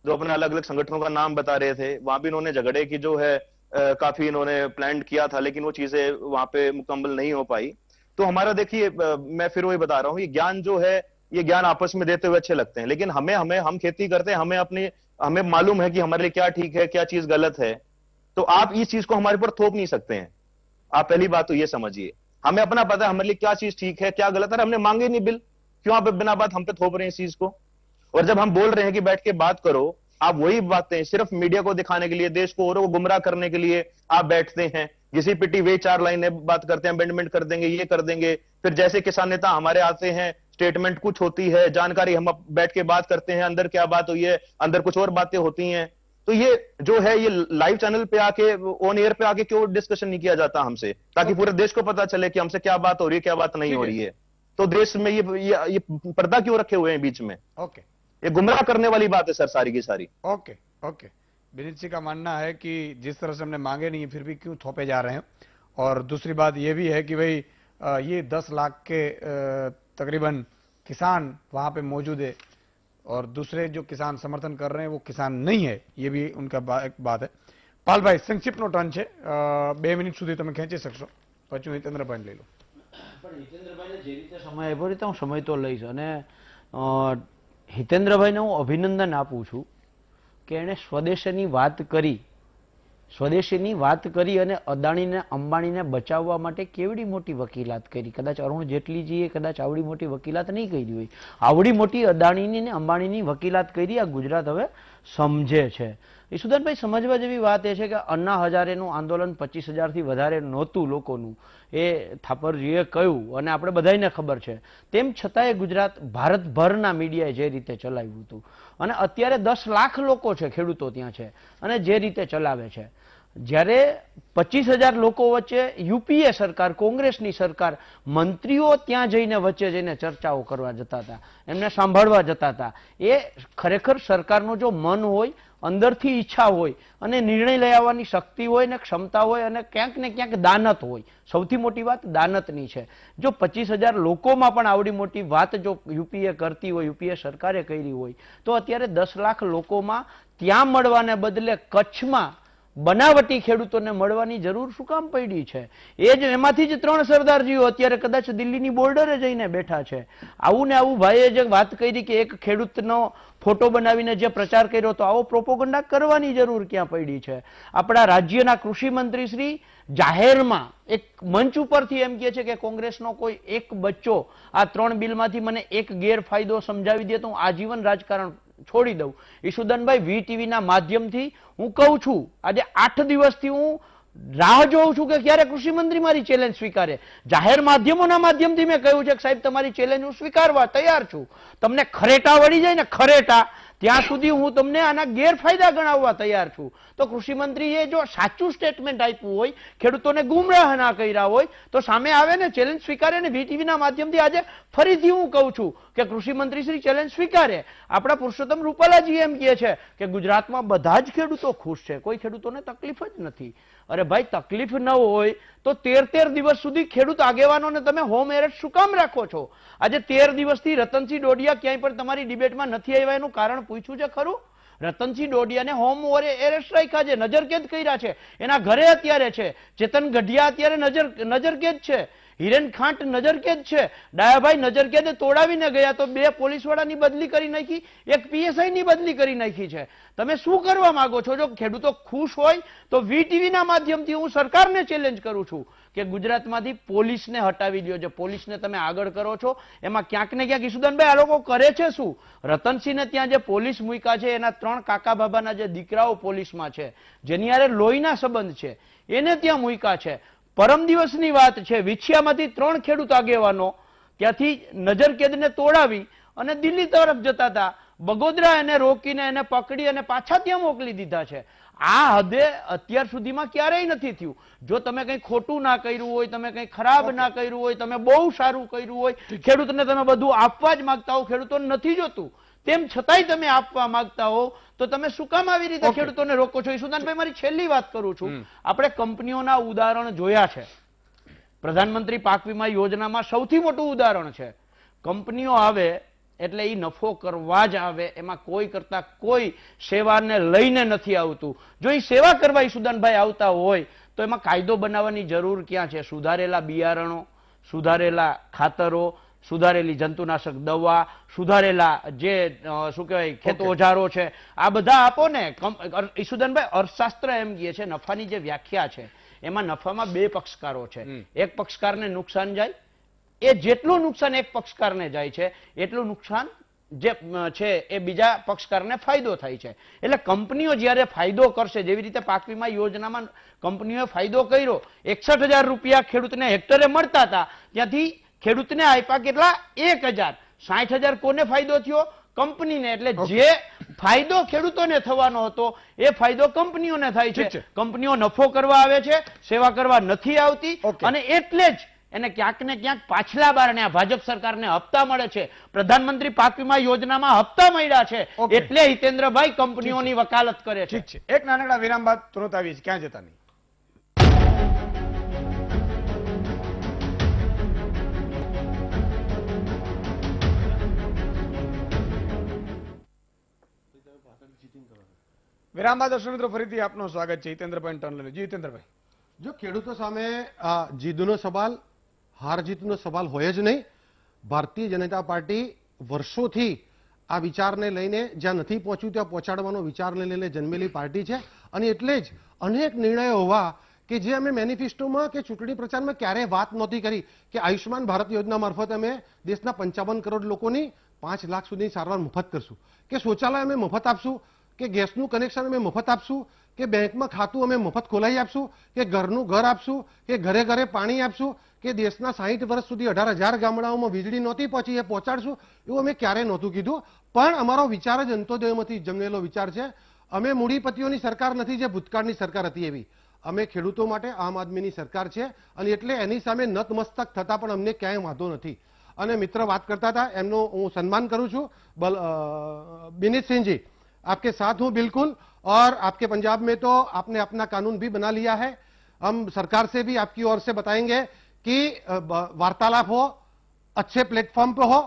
जो अपने अलग अलग संगठनों का नाम बता रहे थे। वहां भी इन्होंने झगड़े की जो है काफी इन्होंने प्लान किया था, लेकिन वो चीजें वहां पे मुकम्मल नहीं हो पाई। तो हमारा देखिए, मैं फिर वही बता रहा हूँ, ये ज्ञान जो है, ये ज्ञान आपस में देते हुए अच्छे लगते हैं, लेकिन हम खेती करते हैं, हमें मालूम है कि हमारे लिए क्या ठीक है, क्या चीज गलत है। तो आप इस चीज को हमारे ऊपर थोप नहीं सकते हैं। आप पहली बात तो ये समझिए, हमें अपना पता है हमारे लिए क्या चीज ठीक है, क्या गलत है। हमने मांगे नहीं बिल, क्यों आप बिना बात हम पे थोप रहे हैं इस चीज को? और जब हम बोल रहे हैं कि बैठ के बात करो, आप वही बातें सिर्फ मीडिया को दिखाने के लिए, देश को औरों को गुमराह करने के लिए आप बैठते हैं। घिसी पिटी वे 4 लाइनें बात करते हैं, अमेंडमेंट कर देंगे, ये कर देंगे। फिर जैसे किसान नेता हमारे आते हैं, स्टेटमेंट कुछ होती है, जानकारी हम बैठ के बात करते हैं, अंदर क्या बात हुई है, अंदर कुछ और बातें होती हैं। तो ये जो है, ये लाइव चैनल पे आके, ऑन एयर पे आके क्यों डिस्कशन नहीं किया जाता हमसे, ताकि पूरे देश को पता चले कि हमसे क्या बात हो रही है, क्या बात नहीं हो रही है। तो देश में ये पर्दा क्यों रखे हुए हैं बीच में? ओके, ये गुमराह करने वाली बात है सर, सारी की सारी। Okay, okay. विनीत सिंह का मानना है कि जिस तरह से हमने मांगे नहीं फिर भी क्यों थोपे जा रहे हैं। और दूसरी बात यह भी है कि भाई ये 10 लाख के तकरीबन किसान वहां पे मौजूद है, और दूसरे जो किसान समर्थन कर रहे हैं वो किसान नहीं है, ये भी उनका एक बात है। पालभाई, संक्षिप्त નો ટર્ન છે, 2 મિનિટ સુધી તમે ખેંચી શકશો, પછી હિતેન્દ્રભાઈ લઈ લો. પણ હિતેન્દ્રભાઈને જે રીતે સમય આપ્યો રીતે હું સમય તો લઈશ, અને હિતેન્દ્રભાઈને હું અભિનંદન આપું છું કે એણે સ્વદેશની વાત કરી અને અદાણીને અંબાણીને બચાવવા માટે કેવડી મોટી વકીલાત કરી. કદાચ અરુણ જેટલીજીએ કદાચ આવડી મોટી વકીલાત નહીં કરી હોય, આવડી મોટી અદાણીની ને અંબાણીની વકીલાત કરી આ ગુજરાત હવે સમજે છે. ઈશુદાનભાઈ, સમજવા જેવી વાત એ છે કે અન્ના હજારેનું આંદોલન 25,000થી વધારે નહોતું લોકોનું, એ થાપરજીએ કહ્યું અને આપણે બધાને ખબર છે. તેમ છતાંય ગુજરાત ભારતભરના મીડિયાએ જે રીતે ચલાવ્યું હતું, અને અત્યારે 10 લાખ લોકો છે ખેડૂતો ત્યાં છે, અને જે રીતે ચલાવે છે, જ્યારે 25,000 લોકો વચ્ચે યુપીએ સરકાર, કોંગ્રેસની સરકાર, મંત્રીઓ ત્યાં જઈને વચ્ચે જઈને ચર્ચાઓ કરવા જતા હતા, એમને સાંભળવા જતા હતા. એ ખરેખર સરકારનો જો મન હોય, અંદરથી ઈચ્છા હોય, અને નિર્ણય લઈ આવવાની શક્તિ હોય ને ક્ષમતા હોય, અને ક્યાંક ને ક્યાંક દાનત હોય, સૌથી મોટી વાત દાનતની છે. જો 25,000 લોકોમાં પણ આવડી મોટી વાત જો યુપીએ કરતી હોય, યુપીએ સરકારે કરી હોય, તો અત્યારે 10 લાખ લોકોમાં ત્યાં મળવાને બદલે કચ્છમાં બનાવટી ખેડૂતોને મળવાની જરૂર શું કામ પડી છે? એ જ એમાંથી જ 3 સરદારજીઓ અત્યારે કદાચ દિલ્હીની બોર્ડરે જઈને બેઠા છે. આવું ને આવું ભાઈએ જે વાત કરી કે એક ખેડૂતનો ફોટો બનાવીને જે પ્રચાર કર્યો, તો આવો પ્રોપોગન્ડા કરવાની જરૂર ક્યાં પડી છે? આપણા રાજ્યના કૃષિ મંત્રી શ્રી જાહેરમાં એક મંચ ઉપરથી એમ કહે છે કે કોંગ્રેસનો કોઈ એક બચ્ચો આ 3 બિલમાંથી મને એક ગેરફાયદો સમજાવી દે તો હું આજીવન રાજકારણ છોડી દઉં. ઈશુદાનભાઈ, વીટીવીના માધ્યમથી હું કહું છું, આજે 8 દિવસથી હું રાહ જોઉં છું કે ક્યારે કૃષિ મંત્રી મારી ચેલેન્જ સ્વીકારે. જાહેર માધ્યમોના માધ્યમથી મેં કહ્યું છે કે સાહેબ તમારી ચેલેન્જ હું સ્વીકારવા તૈયાર છું. તમને ખરેટા વળી જાય ને ખરેટા, ત્યાં સુધી હું તમને આના ગેરફાયદા ગણાવવા તૈયાર છું. તો કૃષિ મંત્રીએ જો સાચું સ્ટેટમેન્ટ આપ્યું હોય, ખેડૂતોને ગુમરાહ ના કર્યા હોય, તો સામે આવે ને ચેલેન્જ સ્વીકારે ને. વીટીવીના માધ્યમથી આજે ફરીથી હું કહું છું કે કૃષિ મંત્રી શ્રી ચેલેન્જ સ્વીકારે. આપણા પુરુષોત્તમ રૂપાલાજી એમ કહે છે કે ગુજરાતમાં બધા જ ખેડૂતો ખુશ છે, કોઈ ખેડૂતોને તકલીફ જ નથી. અરે ભાઈ, તકલીફ ન હોય તો 13 દિવસ સુધી ખેડૂત આગેવાનોને તમે હોમ એરેસ્ટ શું કામ રાખો છો? આજે 13 દિવસથી રતનસિંહ ડોડિયા ક્યાંય પણ તમારી ડિબેટમાં નથી આવ્યા, એનું કારણ પૂછ્યું છે ખરું? રતનસિંહ ડોડિયાને હોમ એરેસ્ટ રાખ્યા છે, નજરકેદ કર્યા છે, એના ઘરે અત્યારે છે. ચેતન ગઢિયા અત્યારે નજરકેદ છે. હિરેન ખાંટ નજરકેદ છે. ડાયાભાઈ નજરકેદે તોડાવીને ગયા તો 2 પોલીસવાળાની બદલી કરી નાખી, 1 પીએસઆઈની બદલી કરી નાખી છે. તમે શું કરવા માંગો છો? જો ખેડૂતો ખુશ હોય તો વીટીવીના માધ્યમથી હું સરકારને ચેલેન્જ કરું છું કે ગુજરાતમાંથી પોલીસને હટાવી લ્યો. જે પોલીસને તમે આગળ કરો છો એમાં ક્યાંક ને ક્યાંક ઈશુદાનભાઈ આ લોકો કરે છે શું? રતનસિંહને ત્યાં જે પોલીસ મૂક્યા છે, એના 3 કાકા બાબાના જે દીકરાઓ પોલીસમાં છે, જેની હારે લોહીના સંબંધ છે, એને ત્યાં મૂક્યા છે. પરમ દિવસની વાત છે, વિછિયામાંથી 3 ખેડૂત આગેવાનો ત્યાંથી નજરકેદને તોડાવી અને દિલ્હી તરફ જતા હતા. બગોદરા એને રોકીને એને પકડી અને પાછા ત્યાં મોકલી દીધા છે. આ હદે અત્યાર સુધીમાં ક્યારેય નથી થયું. જો તમે કંઈ ખોટું ના કર્યું હોય, તમે કંઈ ખરાબ ના કર્યું હોય, તમે બહુ સારું કર્યું હોય, ખેડૂતને તમે બધું આપવા જ માંગતા હો, ખેડૂતોને નથી જોતું, તેમ છતાંય તમે આપવા માંગતા હો તો તમે શું કામ આવી રીતે ખેડૂતોને રોકો છો? ઈશુદાનભાઈ, મારી છેલ્લી વાત કરું છું. આપણે કંપનીઓના ઉદાહરણ જોયા છે. પ્રધાનમંત્રી પાક વીમા યોજનામાં સૌથી મોટું ઉદાહરણ છે. કંપનીઓ આવે એટલે એ નફો કરવા જ આવે, એમાં કોઈ કરતા કોઈ સેવાને લઈને નથી આવતું. જો એ સેવા કરવા ઈશુદાનભાઈ આવતા હોય તો એમાં કાયદો બનાવવાની જરૂર ક્યાં છે? સુધારેલા બિયારણો, સુધારેલા ખાતરો, સુધારેલી જંતુનાશક દવા, સુધારેલા જે શું કહેવાય ખેત ઓજારો છે, આ બધા આપો ને. ઈશુદાનભાઈ, અર્થશાસ્ત્ર એમ કહે છે, નફાની જે વ્યાખ્યા છે એમાં નફામાં બે પક્ષકારો છે. એક પક્ષકારને નુકસાન જાય, એ જેટલું નુકસાન એક પક્ષકારને જાય છે એટલું નુકસાન જે છે એ બીજા પક્ષકારને ફાયદો થાય છે. એટલે કંપનીઓ જ્યારે ફાયદો કરશે, જેવી રીતે પાક વીમા યોજનામાં કંપનીઓએ ફાયદો કર્યો, 61,000 રૂપિયા ખેડૂતને હેક્ટરે મળતા હતા, ત્યાંથી ખેડૂતને આપ્યા કેટલા? 1,000. 60,000 કોને ફાયદો થયો? કંપનીને. એટલે જે ફાયદો ખેડૂતોને થવાનો હતો એ ફાયદો કંપનીઓને થાય છે. કંપનીઓ નફો કરવા આવે છે, સેવા કરવા નથી આવતી. અને એટલે જ એને ક્યાંક ને ક્યાંક પાછલા બારણે આ ભાજપ સરકારને હપ્તા મળે છે. પ્રધાનમંત્રી પાક વીમા યોજનામાં હપ્તા મળ્યા છે, એટલે હિતેન્દ્રભાઈ કંપનીઓની વકાલત કરે છે. ઠીક છે, એક નાનકડા વિરામ બાદ તુરંત આવીએ છીએ, ક્યાં જતા નહીં. વિરામ બાદ દર્શક મિત્રો ફરીથી આપનું સ્વાગત છે. હિતેન્દ્રભાઈ ટર્ન લઈને. જી હિતેન્દ્રભાઈ, જો ખેડૂતો સામે જીદનો સવાલ, હાર જીતનો સવાલ હોય જ નહીં. ભારતીય જનતા પાર્ટી વર્ષોથી આ વિચારને લઈને જ્યાં નથી પહોંચ્યું ત્યાં પહોંચાડવાનો વિચારને લઈને જન્મેલી પાર્ટી છે. અને એટલે જ અનેક નિર્ણયો હોવા કે જે અમે મેનિફેસ્ટોમાં કે ચૂંટણી પ્રચારમાં ક્યારેય વાત નહોતી કરી કે આયુષ્માન ભારત યોજના મારફત અમે દેશના 55 કરોડ લોકોની 5 લાખ સુધી સારવાર મફત કરશું, કે શૌચાલય અમે મફત આપશું, કે ગેસનું કનેક્શન અમે મફત આપશું, કે બેંકમાં ખાતું અમે મફત ખોલાવી આપશું, કે ઘરનું ઘર આપશું, કે ઘરે ઘરે પાણી આપશું, કે દેશના 60 વર્ષ સુધી 18,000 ગામડાઓમાં વીજળી નહોતી પહોંચી એ પહોંચાડશું. એવું અમે ક્યારેય નહોતું કીધું. પણ અમારો વિચાર જ અંત્યોદયમાંથી જન્મેલો વિચાર છે. અમે મૂડીપતિઓની સરકાર નથી જે ભૂતકાળની સરકાર હતી એવી. અમે ખેડૂતો માટે આમ આદમીની સરકાર છે, અને એટલે એની સામે નતમસ્તક થતા પણ અમને ક્યાંય વાંધો નથી. અને મિત્ર વાત કરતા હતા, એમનું હું સન્માન કરું છું. बिनीत सिंह जी, आपके साथ हूं बिल्कुल. और आपके पंजाब में तो आपने अपना कानून भी बना लिया है. हम सरकार से भी आपकी ओर से बताएंगे कि वार्तालाप हो, अच्छे प्लेटफॉर्म पे हो.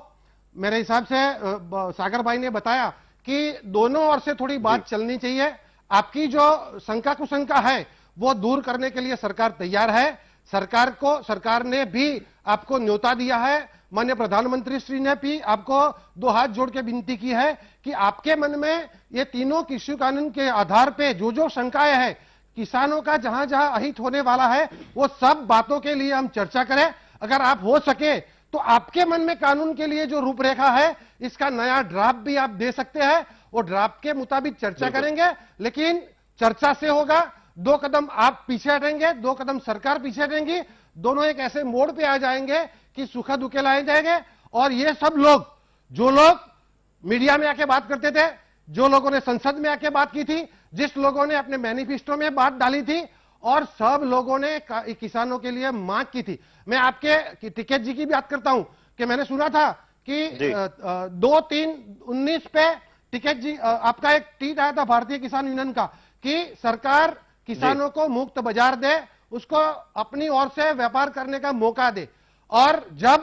मेरे हिसाब से सागर भाई ने बताया कि दोनों ओर से थोड़ी बात चलनी चाहिए. आपकी जो शंका कुशंका है वो दूर करने के लिए सरकार तैयार है. सरकार ने भी आपको न्योता दिया है. माननीय प्रधानमंत्री श्री ने भी आपको 2 हाथ जोड़ के विनती की है कि आपके मन में ये तीनों कृषि कानून के आधार पे जो जो शंकाएं हैं, किसानों का जहां जहां अहित होने वाला है, वो सब बातों के लिए हम चर्चा करें. अगर आप हो सके तो आपके मन में कानून के लिए जो रूपरेखा है इसका नया ड्राफ्ट भी आप दे सकते हैं. वो ड्राफ्ट के मुताबिक चर्चा करेंगे, लेकिन चर्चा से होगा. 2 कदम आप पीछे हटेंगे, 2 कदम सरकार पीछे हटेंगी. दोनों एक ऐसे मोड़ पे आ जाएंगे कि सुखद उकेल आए जाएंगे. और ये सब लोग, जो लोग मीडिया में आके बात करते थे, जो लोगों ने संसद में आके बात की थी, जिस लोगों ने अपने मैनिफेस्टो में बात डाली थी, और सब लोगों ने किसानों के लिए मांग की थी. मैं आपके टिकैत जी की बात करता हूं कि मैंने सुना था कि 2/3/19 पे टिकैत जी आपका एक ट्वीट आया था भारतीय किसान यूनियन का कि सरकार किसानों को मुक्त बाजार दे, उसको अपनी ओर से व्यापार करने का मौका दे. और जब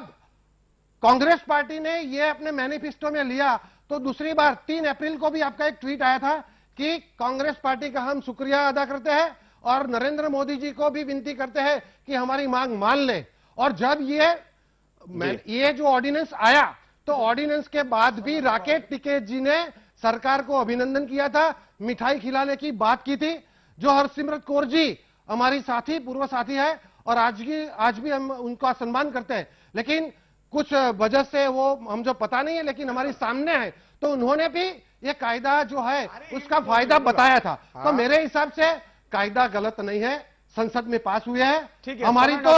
कांग्रेस पार्टी ने ये अपने मैनिफेस्टो में लिया तो दूसरी बार 3 अप्रैल को भी आपका एक ट्वीट आया था कि कांग्रेस पार्टी का हम शुक्रिया अदा करते हैं और नरेंद्र मोदी जी को भी विनती करते हैं कि हमारी मांग मान ले. और जब ये जो ऑर्डिनेंस आया तो ऑर्डिनेंस के बाद भी राकेश टिकैत जी ने सरकार को अभिनंदन किया था, मिठाई खिलाने की बात की थी. जो हरसिमरत कौर जी हमारी साथी, पूर्व साथी है, और आज भी हम उनका सम्मान करते हैं, लेकिन कुछ वजह से वो हम जो पता नहीं है, लेकिन हमारे सामने है. तो उन्होंने भी ये कायदा जो है उसका फायदा बताया था. तो मेरे हिसाब से कायदा गलत नहीं है, संसद में पास हुए हैं. हमारी तो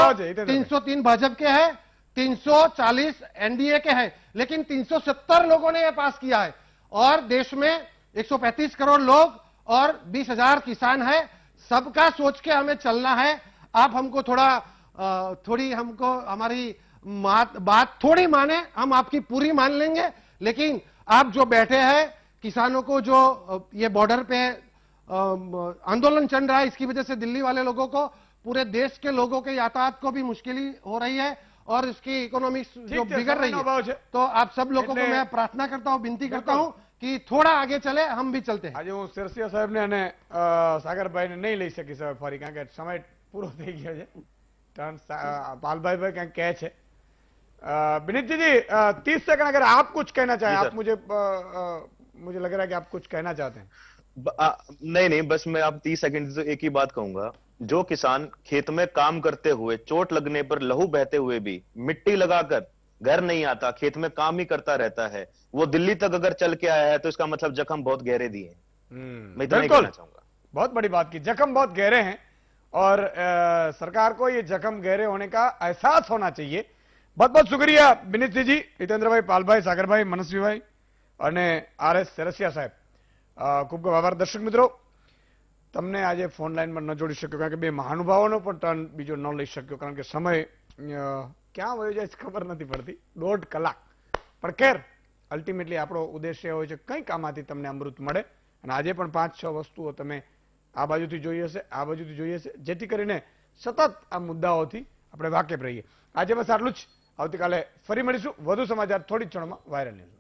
303 भाजपा के है, 340 एनडीए के है, लेकिन 370 लोगों ने यह पास किया है. और देश में 135 करोड़ लोग और 20,000 किसान है. सबका सोच के हमें चलना है. आप हमको थोड़ी हमको हमारी बात थोड़ी माने, हम आपकी पूरी मान लेंगे, लेकिन आप जो बैठे हैं, किसानों को जो ये बॉर्डर पे आंदोलन चल रहा है, इसकी वजह से दिल्ली वाले लोगों को, पूरे देश के लोगों के यातायात को भी मुश्किल हो रही है और इसकी इकोनॉमी जो बिगड़ रही है। तो आप सब लोगों को मैं प्रार्थना करता हूं, विनती करता हूं कि थोड़ा आगे चले, हम भी चलते हैं। આજે હું સિરસિયા સાહેબને અને સાગરભાઈને નહીં લઈ શકીશ હવે ફરી, કારણ કે સમય પૂરો થઈ ગયો છે. ટર્ન પાલભાઈ કંઈક કહે છે. विनीत जी 30 सेकंड अगर आप कुछ कहना चाहें. आप मुझे लग रहा है कि आप कुछ कहना चाहते हैं. नहीं, बस मैं आप 30 सेकंड से एक ही बात कहूंगा. जो किसान खेत में काम करते हुए चोट लगने पर लहू बहते हुए भी मिट्टी लगाकर घर नहीं आता, खेत में काम ही करता रहता है, वो दिल्ली तक अगर चल के आया है तो इसका मतलब जख्म बहुत गहरे दिए हैं. मैं इतना ही कहना चाहूंगा. बहुत बड़ी बात की, जख्म बहुत गहरे हैं और सरकार को ये जख्म गहरे होने का एहसास होना चाहिए. बहुत बहुत शुक्रिया विनीत जी, हितेन्द्रभाई, पालभाई, सागरभाई, मनस्वीभाई અને RS સેરસિયા સાહેબ, ખૂબ ખૂબ આભાર. દર્શક મિત્રો, તમને આજે ફોન લાઈનમાં ન જોડી શક્યો કારણ કે બે મહાનુભાવોનો પણ ટર્ન બીજો ન લઈ શક્યો, કારણ કે સમય ક્યાં વયો જાય ખબર નથી પડતી. 1.5 કલાક. પણ ખેર, અલ્ટિમેટલી આપણો ઉદ્દેશ્ય હોય છે કંઈક આમાંથી તમને અમૃત મળે. અને આજે પણ 5-6 વસ્તુઓ તમે આ બાજુથી જોઈ હશે, આ બાજુથી જોઈ હશે, જેથી કરીને સતત આ મુદ્દાઓથી આપણે વાકેફ રહીએ. આજે બસ આટલું જ. આવતીકાલે ફરી મળીશું વધુ સમાચાર થોડી ક્ષણોમાં વાયરલ ન્યૂઝ.